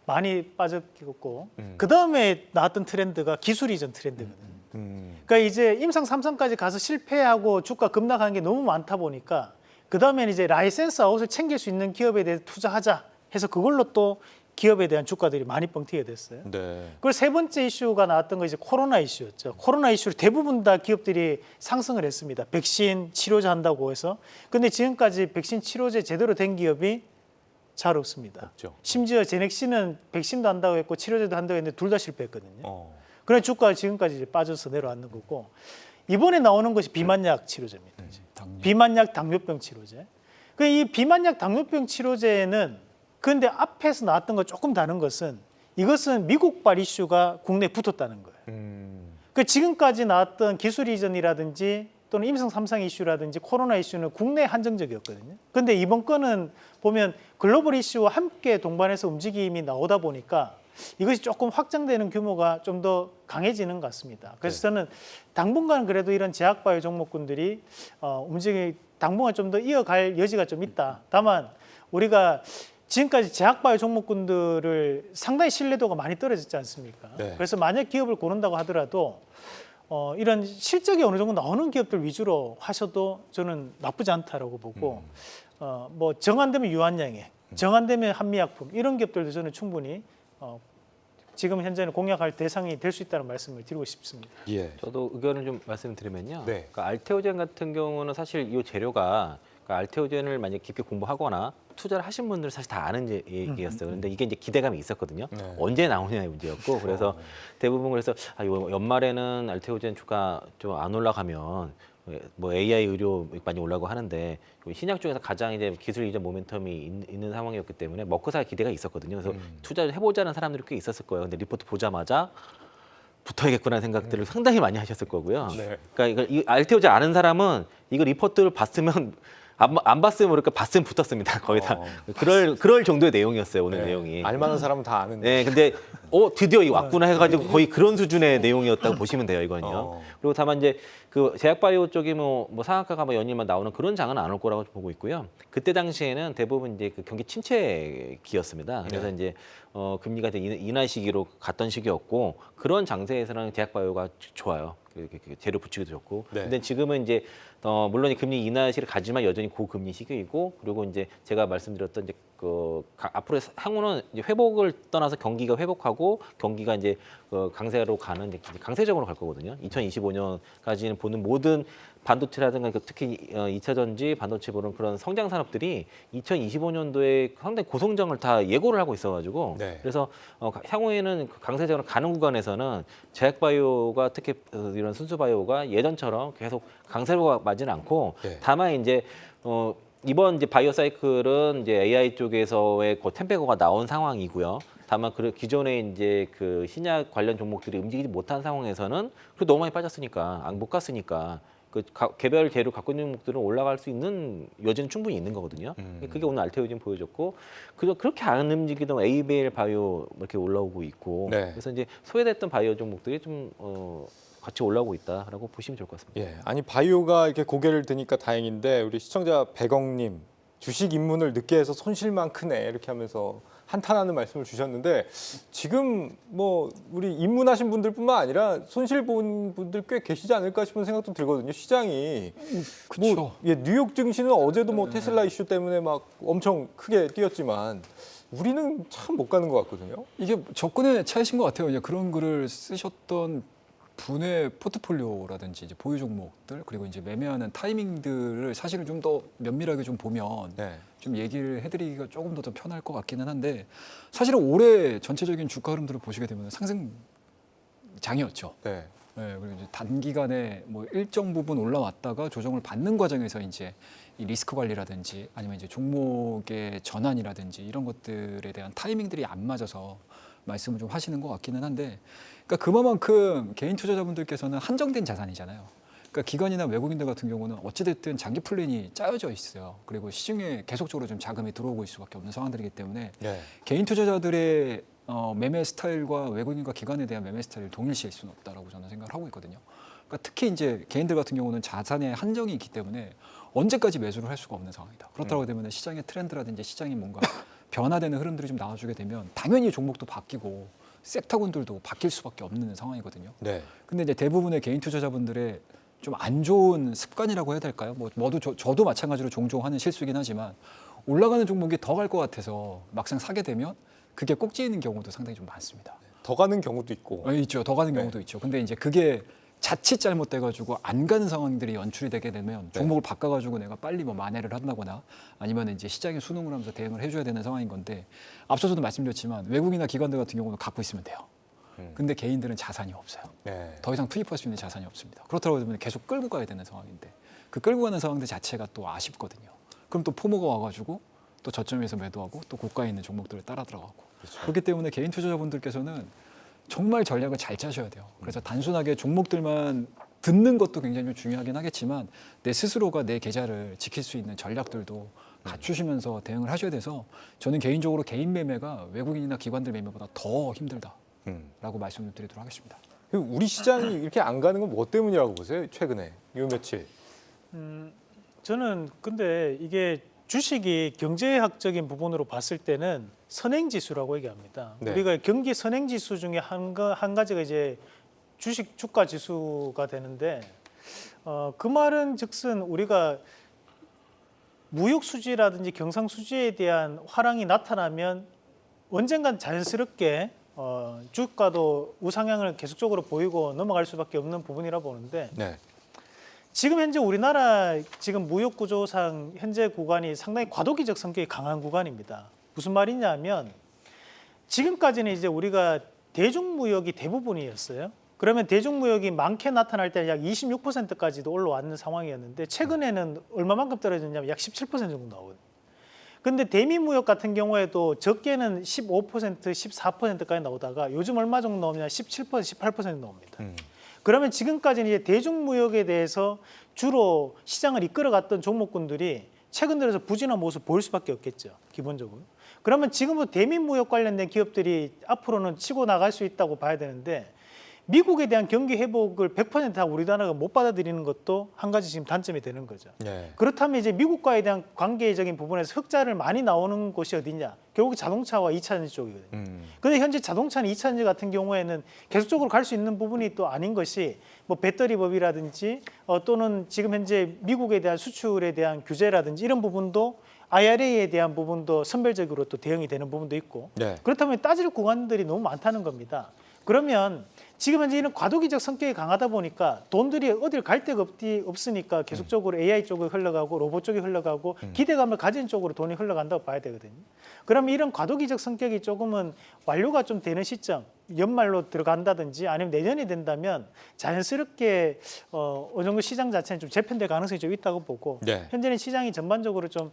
많이 빠졌고 그 다음에 나왔던 트렌드가 기술 이전 트렌드거든요. 그러니까 이제 임상 3상까지 가서 실패하고 주가 급락한 게 너무 많다 보니까 그 다음에는 이제 라이센스 아웃을 챙길 수 있는 기업에 대해 투자하자 해서 그걸로 또 기업에 대한 주가들이 많이 뻥튀게 됐어요. 네. 그리고 세 번째 이슈가 나왔던 거 이제 코로나 이슈였죠. 코로나 이슈를 대부분 다 기업들이 상승을 했습니다. 백신 치료제 한다고 해서. 근데 지금까지 백신 치료제 제대로 된 기업이 잘 없습니다. 없죠. 심지어 제넥시는 백신도 한다고 했고 치료제도 한다고 했는데 둘 다 실패했거든요. 그래 주가가 지금까지 이제 빠져서 내려왔는 거고 이번에 나오는 것이 비만약 치료제입니다. 당뇨. 비만약 당뇨병 치료제. 이 비만약 당뇨병 치료제는 그런데 앞에서 나왔던 거 조금 다른 것은 이것은 미국발 이슈가 국내에 붙었다는 거예요. 그 지금까지 나왔던 기술 이전이라든지 또는 임상 3상 이슈라든지 코로나 이슈는 국내 한정적이었거든요. 그런데 이번 건은 보면 글로벌 이슈와 함께 동반해서 움직임이 나오다 보니까 이것이 조금 확장되는 규모가 좀 더 강해지는 것 같습니다. 그래서 저는 당분간 그래도 이런 제약바이오 종목군들이 움직임이 당분간 좀 더 이어갈 여지가 좀 있다. 다만 우리가 지금까지 제약바이오 종목군들을 상당히 신뢰도가 많이 떨어졌지 않습니까? 네. 그래서 만약 기업을 고른다고 하더라도 이런 실적이 어느 정도 나오는 기업들 위주로 하셔도 저는 나쁘지 않다라고 보고 뭐 정안되면 유한양액, 정안되면 한미약품 이런 기업들도 저는 충분히 지금 현재는 공략할 대상이 될 수 있다는 말씀을 드리고 싶습니다. 예. 저도 의견을 좀 말씀드리면요. 네. 그러니까 알테오젠 같은 경우는 사실 이 재료가 그러니까 알테오젠을 만약 깊게 공부하거나 투자를 하신 분들은 사실 다 아는 얘기였어요. 그런데 이게 이제 기대감이 있었거든요. 네. 언제 나오냐의 문제였고 그래서 대부분 그래서 요 연말에는 알테오젠 주가 좀 안 올라가면 뭐 AI 의료 많이 올라가고 하는데 신약 중에서 가장 이제 기술 이전 모멘텀이 있는 상황이었기 때문에 먹고 살 기대가 있었거든요. 그래서 투자를 해보자는 사람들이 꽤 있었을 거예요. 근데 리포트 보자마자 붙어야겠구나 생각들을 상당히 많이 하셨을 거고요. 네. 그러니까 이 알테오젠 아는 사람은 이거 리포트를 봤으면 안 봤으면 모르니까 봤으면 붙었습니다. 거의 다 그럴 정도의 내용이었어요. 오늘 네. 내용이. 알만한 사람은 다 아는데. 네, 근데 드디어 이 왔구나 해가지고 거의 그런 수준의 내용이었다고 보시면 돼요, 이건요. 그리고 다만 이제 그 제약바이오 쪽이 뭐 상한가가 뭐 연일만 나오는 그런 장은 안 올 거라고 보고 있고요. 그때 당시에는 대부분 이제 그 경기 침체기였습니다. 그래서 이제 금리가 이제 인하 시기로 갔던 시기였고 그런 장세에서는 제약바이오가 좋아요. 재료 붙이기도 좋고. 네. 근데 지금은 이제 물론 금리 인하 시기를 가지만 여전히 고금리 시기이고 그리고 이제 제가 말씀드렸던 이제 앞으로 향후는 이제 회복을 떠나서 경기가 회복하고 경기가 이제 강세로 가는 이제 강세적으로 갈 거거든요. 2025년까지는 보는 모든 반도체라든가 특히 2차 전지, 반도체 보는 그런 성장 산업들이 2025년도에 상당히 고성장을 다 예고를 하고 있어가지고 네. 그래서 향후에는 강세적으로 가는 구간에서는 제약바이오가 특히 이런 순수바이오가 예전처럼 계속 강세로 맞지는 않고 네. 다만 이제 이번 이제 바이오 사이클은 이제 AI 쪽에서의 그 템페거가 나온 상황이고요. 다만 그 기존에 이제 그 신약 관련 종목들이 움직이지 못한 상황에서는 그 너무 많이 빠졌으니까 못 갔으니까 그 개별 재료 갖고 있는 종목들은 올라갈 수 있는 여지는 충분히 있는 거거든요. 그게 오늘 알테오젠 보여줬고 그렇게 안 움직이던 ABL 바이오 이렇게 올라오고 있고 네. 그래서 이제 소외됐던 바이오 종목들이 좀 같이 올라오고 있다라고 보시면 좋을 것 같습니다. 예, 아니 바이오가 이렇게 고개를 드니까 다행인데 우리 시청자 백억님 주식 입문을 늦게 해서 손실만 크네 이렇게 하면서 한탄하는 말씀을 주셨는데 지금 뭐 우리 입문하신 분들뿐만 아니라 손실 본 분들 꽤 계시지 않을까 싶은 생각도 들거든요. 시장이 그렇죠. 예, 뉴욕 증시는 어제도 뭐 테슬라 이슈 때문에 막 엄청 크게 뛰었지만 우리는 참 못 가는 것 같거든요. 이게 접근의 차이신 것 같아요. 이제 그런 글을 쓰셨던 분의 포트폴리오라든지 이제 보유 종목들 그리고 이제 매매하는 타이밍들을 사실은 좀 더 면밀하게 좀 보면 네. 좀 얘기를 해드리기가 조금 더 편할 것 같기는 한데 사실은 올해 전체적인 주가 흐름들을 보시게 되면 상승장이었죠. 네. 네, 그리고 이제 단기간에 뭐 일정 부분 올라왔다가 조정을 받는 과정에서 이제 이 리스크 관리라든지 아니면 이제 종목의 전환이라든지 이런 것들에 대한 타이밍들이 안 맞아서 말씀을 좀 하시는 것 같기는 한데, 그러니까 그만큼 개인 투자자분들께서는 한정된 자산이잖아요. 그러니까 기관이나 외국인들 같은 경우는 어찌됐든 장기 플랜이 짜여져 있어요. 그리고 시중에 계속적으로 좀 자금이 들어오고 있을 수밖에 없는 상황들이기 때문에 네. 개인 투자자들의 매매 스타일과 외국인과 기관에 대한 매매 스타일을 동일시할 수는 없다라고 저는 생각을 하고 있거든요. 그러니까 특히 이제 개인들 같은 경우는 자산의 한정이 있기 때문에 언제까지 매수를 할 수가 없는 상황이다. 그렇다고 되면 시장의 트렌드라든지 시장이 뭔가 변화되는 흐름들이 좀 나와주게 되면 당연히 종목도 바뀌고 섹터군들도 바뀔 수밖에 없는 상황이거든요. 네. 근데 이제 대부분의 개인 투자자분들의 좀 안 좋은 습관이라고 해야 될까요? 뭐 저도 마찬가지로 종종 하는 실수긴 하지만 올라가는 종목이 더 갈 것 같아서 막상 사게 되면 그게 꼭지이는 경우도 상당히 좀 많습니다. 더 가는 경우도 있고. 있죠. 더 가는 네. 경우도 있죠. 근데 이제 그게 자칫 잘못돼가지고 안 가는 상황들이 연출이 되게 되면 종목을 바꿔가지고 내가 빨리 뭐 만회를 한다거나 아니면 이제 시장에 순응을 하면서 대응을 해줘야 되는 상황인 건데 앞서서도 말씀드렸지만 외국이나 기관들 같은 경우는 갖고 있으면 돼요. 근데 개인들은 자산이 없어요. 네. 더 이상 투입할 수 있는 자산이 없습니다. 그렇다고 하면 계속 끌고 가야 되는 상황인데 그 끌고 가는 상황들 자체가 또 아쉽거든요. 그럼 또 포모가 와가지고 또 저점에서 매도하고 또 고가에 있는 종목들을 따라 들어가고 그렇기 때문에 개인 투자자분들께서는 정말 전략을 잘 짜셔야 돼요. 그래서 단순하게 종목들만 듣는 것도 굉장히 좀 중요하긴 하겠지만 내 스스로가 내 계좌를 지킬 수 있는 전략들도 갖추시면서 대응을 하셔야 돼서 저는 개인적으로 개인 매매가 외국인이나 기관들 매매보다 더 힘들다라고 말씀을 드리도록 하겠습니다. 우리 시장이 이렇게 안 가는 건 뭐 때문이라고 보세요? 최근에 요 며칠. 저는 근데 이게 주식이 경제학적인 부분으로 봤을 때는 선행지수라고 얘기합니다. 네. 우리가 경기 선행지수 중에 한 가지가 이제 주식 주가 지수가 되는데 그 말은 즉슨 우리가 무역 수지라든지 경상 수지에 대한 화랑이 나타나면 언젠간 자연스럽게 주가도 우상향을 계속적으로 보이고 넘어갈 수밖에 없는 부분이라 보는데 네. 지금 현재 우리나라 지금 무역 구조상 현재 구간이 상당히 과도기적 성격이 강한 구간입니다. 무슨 말이냐면 지금까지는 이제 우리가 대중무역이 대부분이었어요. 그러면 대중무역이 많게 나타날 때 약 26%까지도 올라왔는 상황이었는데 최근에는 얼마만큼 떨어졌냐면 약 17% 정도 나오거든요. 근데 대미무역 같은 경우에도 적게는 15%, 14%까지 나오다가 요즘 얼마 정도 나오냐 17%, 18% 나옵니다. 그러면 지금까지는 이제 대중무역에 대해서 주로 시장을 이끌어갔던 종목군들이 최근 들어서 부진한 모습을 보일 수밖에 없겠죠. 기본적으로. 그러면 지금부터 대미무역 관련된 기업들이 앞으로는 치고 나갈 수 있다고 봐야 되는데 미국에 대한 경기 회복을 100% 다 우리나라가 못 받아들이는 것도 한 가지 지금 단점이 되는 거죠. 네. 그렇다면 이제 미국과에 대한 관계적인 부분에서 흑자를 많이 나오는 곳이 어디냐? 결국 자동차와 2차전지 쪽이거든요. 근데 현재 자동차는 2차전지 같은 경우에는 계속적으로 갈 수 있는 부분이 또 아닌 것이 뭐 배터리법이라든지 또는 지금 현재 미국에 대한 수출에 대한 규제라든지 이런 부분도 IRA에 대한 부분도 선별적으로 또 대응이 되는 부분도 있고 네. 그렇다면 따질 구간들이 너무 많다는 겁니다. 그러면 지금 현재 이런 과도기적 성격이 강하다 보니까 돈들이 어딜 갈 데가 없으니까 계속적으로 AI 쪽에 흘러가고 로봇 쪽에 흘러가고 기대감을 가진 쪽으로 돈이 흘러간다고 봐야 되거든요. 그러면 이런 과도기적 성격이 조금은 완료가 좀 되는 시점, 연말로 들어간다든지 아니면 내년이 된다면 자연스럽게 어느 정도 시장 자체는 좀 재편될 가능성이 좀 있다고 보고 네. 현재는 시장이 전반적으로 좀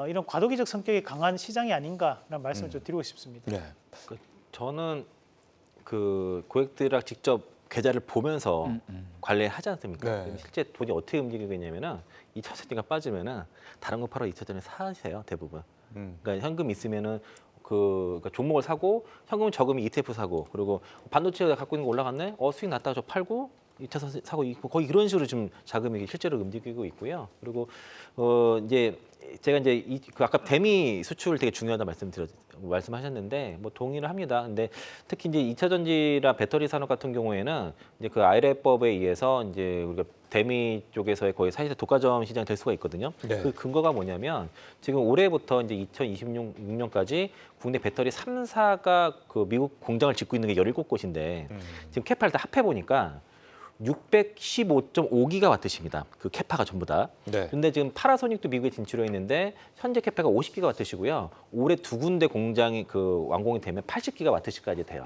이런 과도기적 성격이 강한 시장이 아닌가라는 말씀을 좀 드리고 싶습니다. 네. 저는 그 고객들이랑 직접 계좌를 보면서 관리하지 않습니까? 네. 실제 돈이 어떻게 움직이겠냐면은 2차전지가 빠지면은 다른 거 팔아 2차전지 사세요 대부분. 그러니까 현금 있으면은 그러니까 종목을 사고 현금 적으면 ETF 사고 그리고 반도체가 갖고 있는 거 올라갔네, 수익 났다가 저 팔고 2차 사고 있고 거의 이런 식으로 좀 자금이 실제로 움직이고 있고요. 그리고 이제 제가 이제 그 아까 대미 수출 되게 중요하다 말씀하셨는데 뭐 동의를 합니다. 근데 특히 이제 2차 전지나 배터리 산업 같은 경우에는 이제 그 IRA법에 의해서 이제 우리가 대미 쪽에서의 거의 사실 독과점 시장이 될 수가 있거든요. 네. 그 근거가 뭐냐면 지금 올해부터 이제 2026년까지 국내 배터리 3사가 그 미국 공장을 짓고 있는 게 17곳인데 지금 캐파를 다 합해 보니까 615.5기가와트십니다. 그 캐파가 전부 다. 네. 근데 지금 파라소닉도 미국에 진출해 있는데 현재 캐파가 50기가와트시고요. 올해 2군데 공장이 그 완공이 되면 80기가와트시까지 돼요.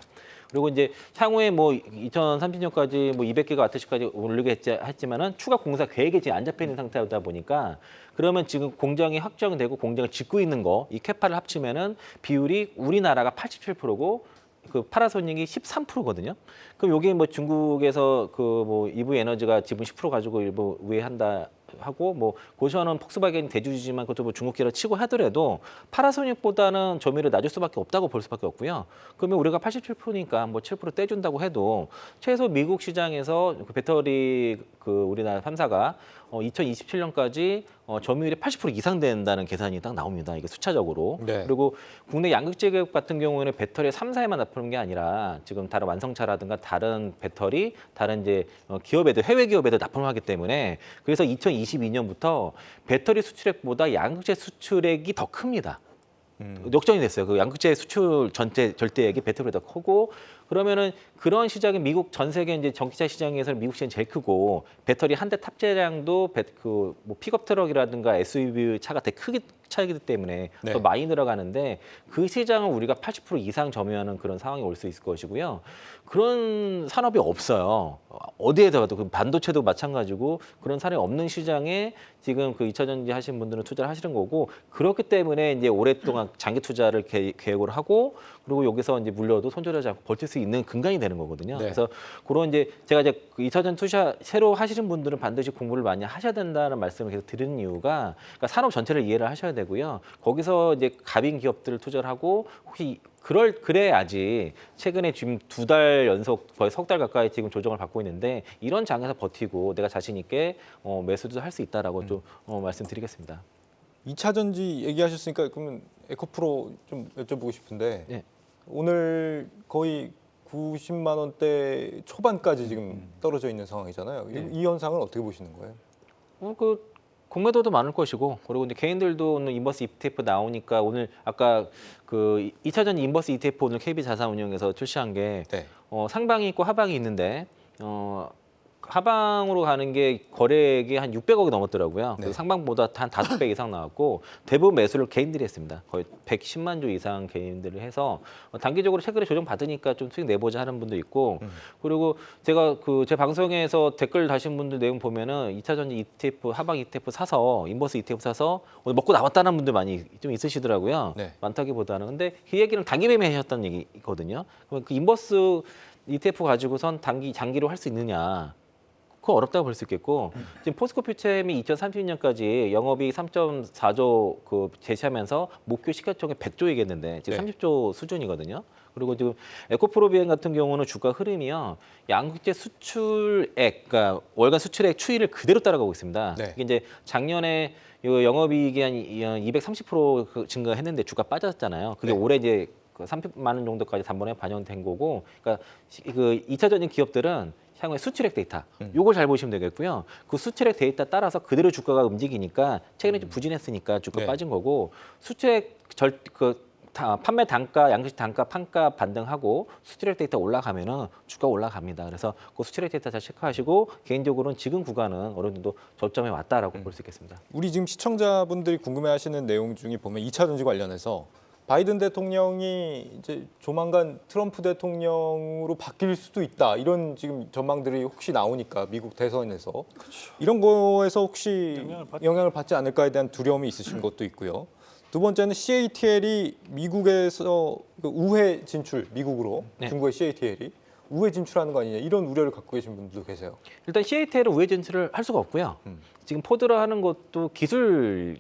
그리고 이제 향후에 뭐 2030년까지 뭐 200기가와트시까지 했지만은 추가 공사 계획이 지금 안 잡혀 있는 상태다 보니까 그러면 지금 공장이 확정되고 공장을 짓고 있는 거 이 캐파를 합치면은 비율이 우리나라가 87%고 그 파라소닉이 13%거든요. 그럼 여기 뭐 중국에서 그 뭐 EV 에너지가 지분 10% 가지고 일부 우회한다 하고 뭐 고시원은 폭스바겐 대주주지만 그것도 뭐 중국기라 치고 하더라도 파라소닉보다는 점유율이 낮을 수밖에 없다고 볼 수밖에 없고요. 그러면 우리가 87%니까 뭐 7% 떼준다고 해도 최소 미국 시장에서 그 배터리 그 우리나라 3사가 2027년까지 점유율이 80% 이상 된다는 계산이 딱 나옵니다. 이게 숫자적으로. 네. 그리고 국내 양극재기업 같은 경우에는 배터리 3사에만 납품하는 게 아니라 지금 다른 완성차라든가 다른 배터리, 다른 이제 기업에도 해외 기업에도 납품을 하기 때문에 그래서 2022년부터 배터리 수출액보다 양극재 수출액이 더 큽니다. 역전이 됐어요. 그 양극재 수출 전체 절대액이 배터리보다 크고 그러면은 그런 시장이 미국 전 세계 이제 전기차 시장에서 미국 시장이 제일 크고 배터리 한 대 탑재량도 그 뭐 픽업 트럭이라든가 SUV 차가 되게 크기 차이기 때문에 네. 더 많이 들어가는데 그 시장은 우리가 80% 이상 점유하는 그런 상황이 올 수 있을 것이고요. 그런 산업이 없어요. 어디에다 가도 그 반도체도 마찬가지고 그런 산업이 없는 시장에 지금 그 2차 전지 하신 분들은 투자를 하시는 거고 그렇기 때문에 이제 오랫동안 장기 투자를 계획을 하고 그리고 여기서 이제 물려도 손절하지 않고 버틸 수 있는 근간이 되는 거거든요. 네. 그래서 그런 이제 제가 이제 그 2차 전지 투자 새로 하시는 분들은 반드시 공부를 많이 하셔야 된다는 말씀을 계속 드리는 이유가 그러니까 산업 전체를 이해를 하셔야 되고요. 거기서 이제 갑인 기업들을 투자를 하고 혹시 그래야지 최근에 지금 2달 연속 거의 3달 가까이 지금 조정을 받고 있는데 이런 장에서 버티고 내가 자신 있게 매수도 할 수 있다라고 좀 말씀드리겠습니다. 2차 전지 얘기하셨으니까 그러면 에코프로 좀 여쭤보고 싶은데 네. 오늘 거의 90만 원대 초반까지 지금 떨어져 있는 상황이잖아요. 이 현상을 어떻게 보시는 거예요? 그 공매도도 많을 것이고 그리고 이제 개인들도 오늘 인버스 ETF 나오니까 오늘 아까 그 2차 전지 인버스 ETF 오늘 KB자산운용에서 출시한 게 네. 상방이 있고 하방이 있는데 하방으로 가는 게 거래액이 한 600억이 넘었더라고요. 네. 상방보다 한 5배 이상 나왔고 대부분 매수를 개인들이 했습니다. 거의 110만 주 이상 개인들을 해서 단기적으로 최근에 조정 받으니까 좀 수익 내보자 하는 분도 있고 그리고 제가 그 제 방송에서 댓글 다신 분들 내용 보면은 2차 전지 ETF 하방 ETF 사서 인버스 ETF 사서 오늘 먹고 나왔다는 분들 많이 좀 있으시더라고요. 네. 많다기보다는 근데 그 얘기는 단기 매매하셨다는 얘기거든요. 그럼 그 인버스 ETF 가지고선 장기로 할 수 있느냐? 그거 어렵다고 볼 수 있겠고 지금 포스코 퓨처엠이 2030년까지 영업이익 3.4조 그 제시하면서 목표 시가총액 100조 얘기했는데 지금 네. 30조 수준이거든요. 그리고 지금 에코프로비엔 같은 경우는 주가 흐름이요. 양극재 수출액, 그러니까 월간 수출액 추이를 그대로 따라가고 있습니다. 네. 이게 이제 작년에 이 영업이익이 한 230% 증가했는데 주가 빠졌잖아요. 그게 네. 올해 이제 그 30만 원 정도까지 단번에 반영된 거고, 그러니까 그 2차 전지 기업들은 향후에 수출액 데이터, 요걸 잘 보시면 되겠고요. 그 수출액 데이터 따라서 그대로 주가가 움직이니까 최근에 좀 부진했으니까 주가 네. 빠진 거고 수출액 판매 단가, 양식 단가, 판가 반등하고 수출액 데이터 올라가면은 주가 올라갑니다. 그래서 그 수출액 데이터 잘 체크하시고 개인적으로는 지금 구간은 어느 정도 저점에 왔다라고 볼 수 있겠습니다. 우리 지금 시청자분들이 궁금해하시는 내용 중에 보면 2차 전지 관련해서 바이든 대통령이 이제 조만간 트럼프 대통령으로 바뀔 수도 있다 이런 지금 전망들이 혹시 나오니까 미국 대선에서 이런 거에서 혹시 영향을 받지 않을까에 대한 두려움이 있으신 것도 있고요. 두 번째는 CATL이 미국에서 그 우회 진출 미국으로 네. 중국의 CATL이 우회 진출하는 거 아니냐 이런 우려를 갖고 계신 분들도 계세요. 일단 CATL은 우회 진출을 할 수가 없고요. 지금 포드라 하는 것도 기술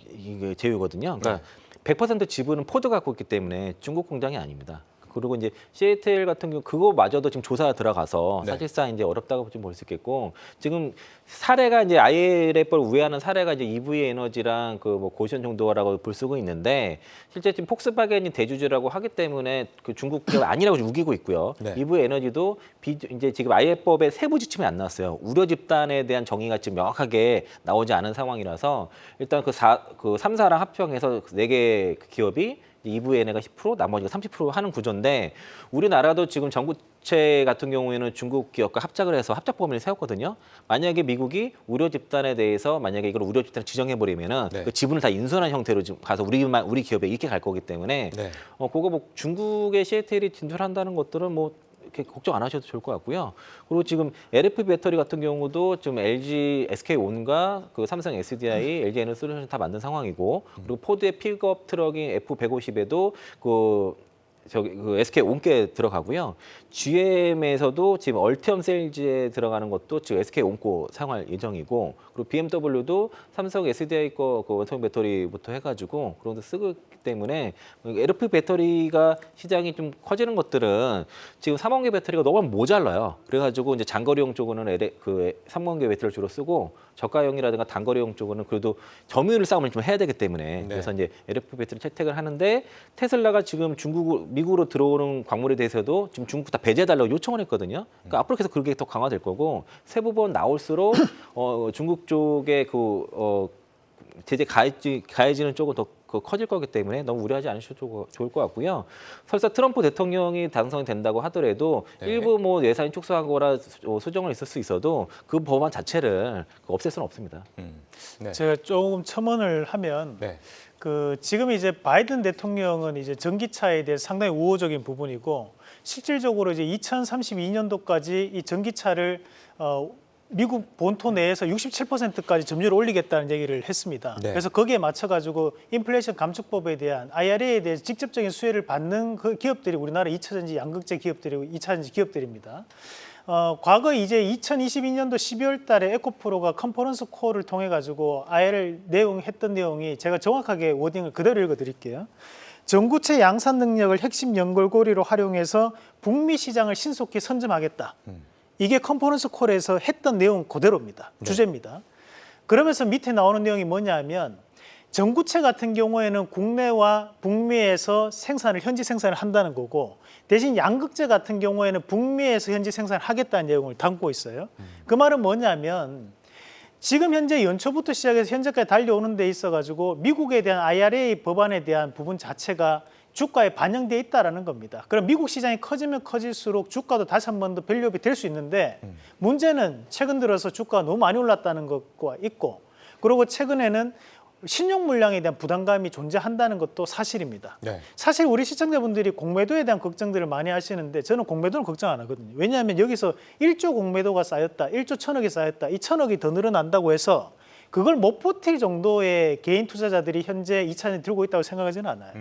제휴거든요. 그러니까 100% 지분은 포드가 갖고 있기 때문에 중국 공장이 아닙니다. 그리고 이제 CATL 같은 경우 그거마저도 지금 조사 들어가서 네. 사실상 이제 어렵다고 좀 볼 수 있겠고 지금 사례가 이제 IRA를 우회하는 사례가 이제 EV 에너지랑 그 뭐 고시원 정도라고 볼 수가 있는데 실제 지금 폭스바겐이 대주주라고 하기 때문에 그 중국 기업 아니라고 우기고 있고요. 네. EV 에너지도 이제 지금 IRA법의 세부 지침이 안 나왔어요. 우려 집단에 대한 정의가 지금 명확하게 나오지 않은 상황이라서 일단 그 3사랑 합병해서 4개 기업이 EVN가 10%, 나머지가 30% 하는 구조인데 우리나라도 지금 전구체 같은 경우에는 중국 기업과 합작을 해서 합작 범위를 세웠거든요. 만약에 미국이 우려 집단에 대해서 만약에 이걸 우려 집단을 지정해버리면은 네. 그 지분을 다 인수하는 형태로 지금 가서 우리 기업에 이렇게 갈 거기 때문에 네. 그거 뭐 중국의 CATL이 진출한다는 것들은 뭐 이렇게 걱정 안 하셔도 좋을 것 같고요. 그리고 지금 LFP 배터리 같은 경우도 지금 LG SK온과 그 삼성 SDI, LG 에너지솔루션 다 만든 상황이고, 그리고 포드의 픽업 트럭인 F150에도 그 SK온께 들어가고요. GM에서도 지금 얼티엄 셀즈에 들어가는 것도 지금 SK온코 사용할 예정이고, 그리고 BMW도 삼성 SDI 거 그 원통 배터리부터 해가지고 그런 거 쓰기 때문에 LFP 배터리가 시장이 좀 커지는 것들은 지금 3원계 배터리가 너무 모자라요. 그래가지고 이제 장거리용 쪽으로는 그 3원계 배터리를 주로 쓰고 저가형이라든가 단거리용 쪽은 그래도 점유율 싸움을 좀 해야 되기 때문에 네. 그래서 이제 LFP 배터리 채택을 하는데 테슬라가 지금 미국으로 들어오는 광물에 대해서도 지금 중국 다 배제해달라고 요청을 했거든요. 그러니까 앞으로 계속 그게 더 강화될 거고 세부 번 나올수록 중국 쪽에 제재 가해지는 쪽은 더 커질 거기 때문에 너무 우려하지 않으셔도 좋을 것 같고요. 설사 트럼프 대통령이 당선이 된다고 하더라도 네. 일부 뭐 예산이 축소하거나 수정을 있을 수 있어도 그 법안 자체를 없앨 수는 없습니다. 네. 제가 조금 첨언을 하면 네. 그 지금 이제 바이든 대통령은 이제 전기차에 대해 상당히 우호적인 부분이고 실질적으로 이제 2032년도까지 이 전기차를 미국 본토 내에서 67%까지 점유율을 올리겠다는 얘기를 했습니다. 네. 그래서 거기에 맞춰가지고 인플레이션 감축법에 대한 IRA에 대해서 직접적인 수혜를 받는 그 기업들이 우리나라 2차전지 양극재 기업들이고 2차전지 기업들입니다. 과거 이제 2022년도 12월 달에 에코프로가 컨퍼런스 콜을 통해 가지고 IR 했던 내용이 제가 정확하게 워딩을 그대로 읽어 드릴게요. 전구체 양산 능력을 핵심 연결고리로 활용해서 북미 시장을 신속히 선점하겠다. 이게 컨퍼런스 콜에서 했던 내용 그대로입니다. 네. 주제입니다. 그러면서 밑에 나오는 내용이 뭐냐면 전구체 같은 경우에는 국내와 북미에서 현지 생산을 한다는 거고 대신 양극재 같은 경우에는 북미에서 현지 생산을 하겠다는 내용을 담고 있어요. 그 말은 뭐냐면 지금 현재 연초부터 시작해서 현재까지 달려오는 데 있어가지고 미국에 대한 IRA 법안에 대한 부분 자체가 주가에 반영돼 있다라는 겁니다. 그럼 미국 시장이 커지면 커질수록 주가도 다시 한 번 더 밸류업이 될 수 있는데 문제는 최근 들어서 주가가 너무 많이 올랐다는 것과 있고 그리고 최근에는 신용 물량에 대한 부담감이 존재한다는 것도 사실입니다. 네. 사실 우리 시청자분들이 공매도에 대한 걱정들을 많이 하시는데 저는 공매도는 걱정 안 하거든요. 왜냐하면 여기서 1조 공매도가 쌓였다. 1조 1,000억이 쌓였다. 이 1,000억이 더 늘어난다고 해서 그걸 못 버틸 정도의 개인 투자자들이 현재 2차전지 들고 있다고 생각하지는 않아요.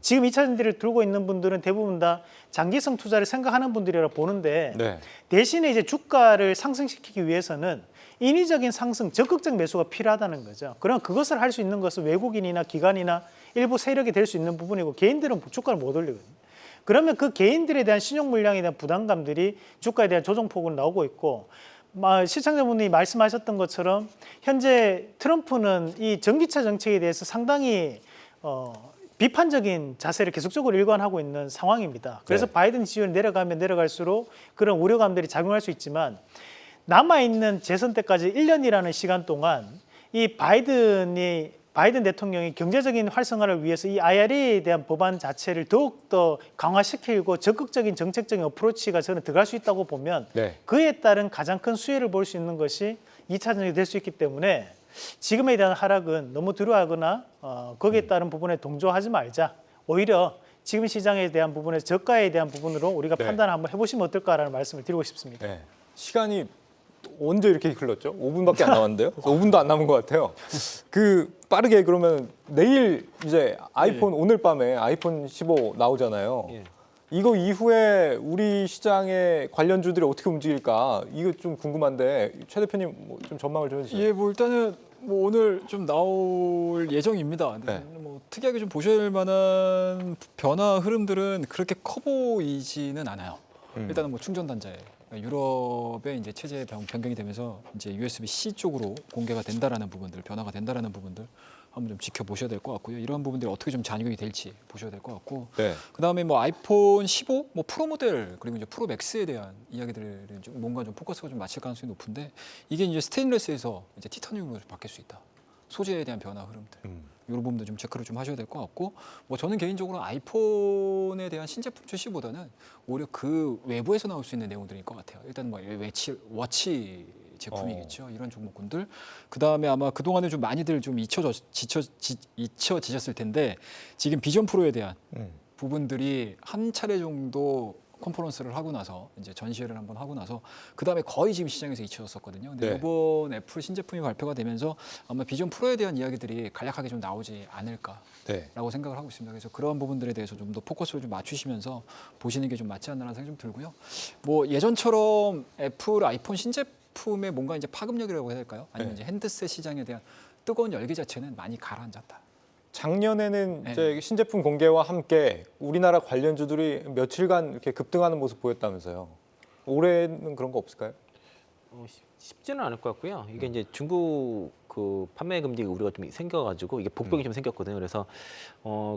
지금 2차전지를 들고 있는 분들은 대부분 다 장기성 투자를 생각하는 분들이라 보는데 네. 대신에 이제 주가를 상승시키기 위해서는 인위적인 상승, 적극적 매수가 필요하다는 거죠. 그럼 그것을 할 수 있는 것은 외국인이나 기관이나 일부 세력이 될 수 있는 부분이고 개인들은 주가를 못 올리거든요. 그러면 그 개인들에 대한 신용 물량에 대한 부담감들이 주가에 대한 조정폭으로 나오고 있고 시청자분이 말씀하셨던 것처럼 현재 트럼프는 이 전기차 정책에 대해서 상당히 비판적인 자세를 계속적으로 일관하고 있는 상황입니다. 그래서 네. 바이든 지지율이 내려가면 내려갈수록 그런 우려감들이 작용할 수 있지만 남아있는 재선 때까지 1년이라는 시간 동안 이 바이든 대통령이 경제적인 활성화를 위해서 이 IRA에 대한 법안 자체를 더욱더 강화시키고 적극적인 정책적인 어프로치가 저는 들어갈 수 있다고 보면 네. 그에 따른 가장 큰 수혜를 볼 수 있는 것이 2차 전지가 될 수 있기 때문에 지금에 대한 하락은 너무 두려워하거나 거기에 따른 부분에 동조하지 말자. 오히려 지금 시장에 대한 부분에서 저가에 대한 부분으로 우리가 네. 판단을 한번 해보시면 어떨까라는 말씀을 드리고 싶습니다. 네. 시간이 언제 이렇게 흘렀죠? 5분밖에 안 남았는데요? 5분도 안 남은 것 같아요. 빠르게 그러면 내일 이제 아이폰 오늘 밤에 아이폰 15 나오잖아요. 예. 이거 이후에 우리 시장의 관련주들이 어떻게 움직일까? 이거 좀 궁금한데 최 대표님 뭐 좀 전망을 좀 해주세요. 예, 뭐 일단은 뭐 오늘 좀 나올 예정입니다. 네. 뭐 특이하게 좀 보셔야 할 만한 변화 흐름들은 그렇게 커 보이지는 않아요. 일단은 뭐 충전 단자에 유럽의 이제 체제 변경이 되면서 이제 USB-C 쪽으로 공개가 된다라는 부분들, 변화가 된다라는 부분들 한번 좀 지켜보셔야 될 것 같고요. 이러한 부분들이 어떻게 좀 작용이 될지 보셔야 될 것 같고, 네. 그다음에 뭐 아이폰 15, 뭐 프로 모델 그리고 이제 프로 맥스에 대한 이야기들은 좀 뭔가 좀 포커스가 좀 맞출 가능성이 높은데 이게 이제 스테인리스에서 이제 티타늄으로 바뀔 수 있다. 소재에 대한 변화 흐름들. 이런 부분도 좀 체크를 좀 하셔야 될 것 같고, 뭐 저는 개인적으로 아이폰에 대한 신제품 출시보다는 오히려 그 외부에서 나올 수 있는 내용들일 것 같아요. 일단 뭐 워치 제품이겠죠. 이런 종목군들. 그 다음에 아마 그 동안에 좀 많이들 좀 잊혀지셨을 텐데 지금 비전 프로에 대한 부분들이 한 차례 정도 컨퍼런스를 하고 나서 이제 전시회를 한번 하고 나서 그 다음에 거의 지금 시장에서 잊혀졌었거든요. 근데 네. 이번 애플 신제품이 발표가 되면서 아마 비전 프로에 대한 이야기들이 간략하게 좀 나오지 않을까라고 네. 생각을 하고 있습니다. 그래서 그런 부분들에 대해서 좀 더 포커스를 좀 맞추시면서 보시는 게 좀 맞지 않나라는 생각이 좀 들고요. 뭐 예전처럼 애플 아이폰 신제품의 뭔가 이제 파급력이라고 해야 될까요? 아니면 네. 이제 핸드셋 시장에 대한 뜨거운 열기 자체는 많이 가라앉았다. 작년에는 네. 이제 신제품 공개와 함께 우리나라 관련주들이 며칠간 이렇게 급등하는 모습 보였다면서요. 올해는 그런 거 없을까요? 쉽지는 않을 것 같고요. 이게 이제 중국 그 판매 금지 우려가 좀 생겨가지고 이게 복병이 좀 생겼거든요. 그래서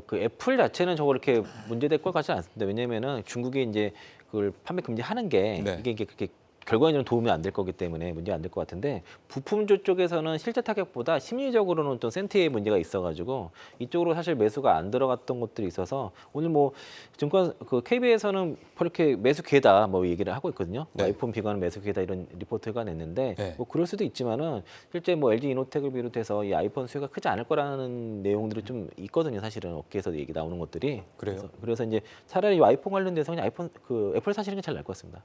그 애플 자체는 저거 이렇게 문제될 것 같지는 않습니다. 왜냐면은 중국이 이제 그걸 판매 금지하는 게 네. 이게 그렇게 결과적으로 도움이 안 될 거기 때문에 문제 안 될 것 같은데 부품주 쪽에서는 실제 타격보다 심리적으로는 좀 센트의 문제가 있어가지고 이쪽으로 사실 매수가 안 들어갔던 것들이 있어서 오늘 뭐 증권 그 KB에서는 그렇게 매수 기회다 뭐 얘기를 하고 있거든요. 네. 뭐 아이폰 비관은 매수 기회다 이런 리포트가 냈는데 네. 뭐 그럴 수도 있지만은 실제 뭐 LG 이노텍을 비롯해서 이 아이폰 수요가 크지 않을 거라는 내용들이 좀 있거든요. 사실은 업계에서 얘기 나오는 것들이 그래요? 그래서 이제 차라리 이 아이폰 관련돼서 그냥 아이폰 그 애플 사시는 게 제일 나을 것 같습니다.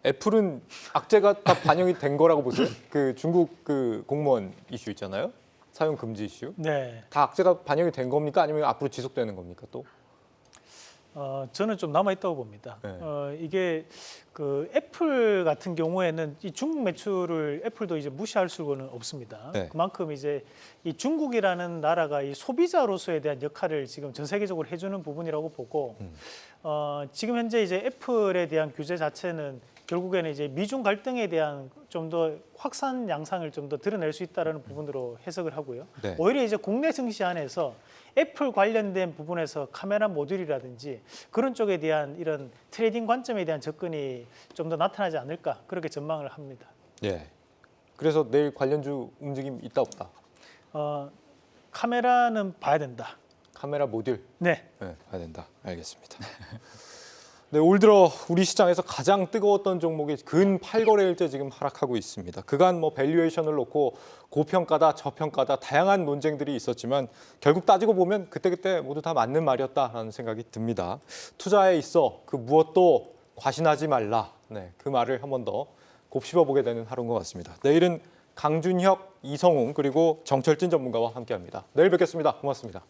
애플은 악재가 다 반영이 된 거라고 보세요? 그 중국 그 공무원 이슈 있잖아요. 사용 금지 이슈. 네. 다 악재가 반영이 된 겁니까? 아니면 앞으로 지속되는 겁니까? 또? 저는 좀 남아 있다고 봅니다. 네. 이게 그 애플 같은 경우에는 이 중국 매출을 애플도 이제 무시할 수는 없습니다. 네. 그만큼 이제 이 중국이라는 나라가 이 소비자로서에 대한 역할을 지금 전 세계적으로 해주는 부분이라고 보고, 지금 현재 이제 애플에 대한 규제 자체는 결국에는 이제 미중 갈등에 대한 좀 더 확산 양상을 좀 더 드러낼 수 있다라는 부분으로 해석을 하고요. 네. 오히려 이제 국내 증시 안에서 애플 관련된 부분에서 카메라 모듈이라든지 그런 쪽에 대한 이런 트레이딩 관점에 대한 접근이 좀 더 나타나지 않을까 그렇게 전망을 합니다. 예. 그래서 내일 관련주 움직임 있다 없다. 카메라는 봐야 된다. 카메라 모듈. 네. 네, 봐야 된다. 알겠습니다. 네, 올 들어 우리 시장에서 가장 뜨거웠던 종목이 근 8거래일째 지금 하락하고 있습니다. 그간 뭐 밸류에이션을 놓고 고평가다 저평가다 다양한 논쟁들이 있었지만 결국 따지고 보면 그때그때 모두 다 맞는 말이었다라는 생각이 듭니다. 투자에 있어 그 무엇도 과신하지 말라. 네, 그 말을 한 번 더 곱씹어 보게 되는 하루인 것 같습니다. 내일은 강준혁, 이성웅 그리고 정철진 전문가와 함께합니다. 내일 뵙겠습니다. 고맙습니다.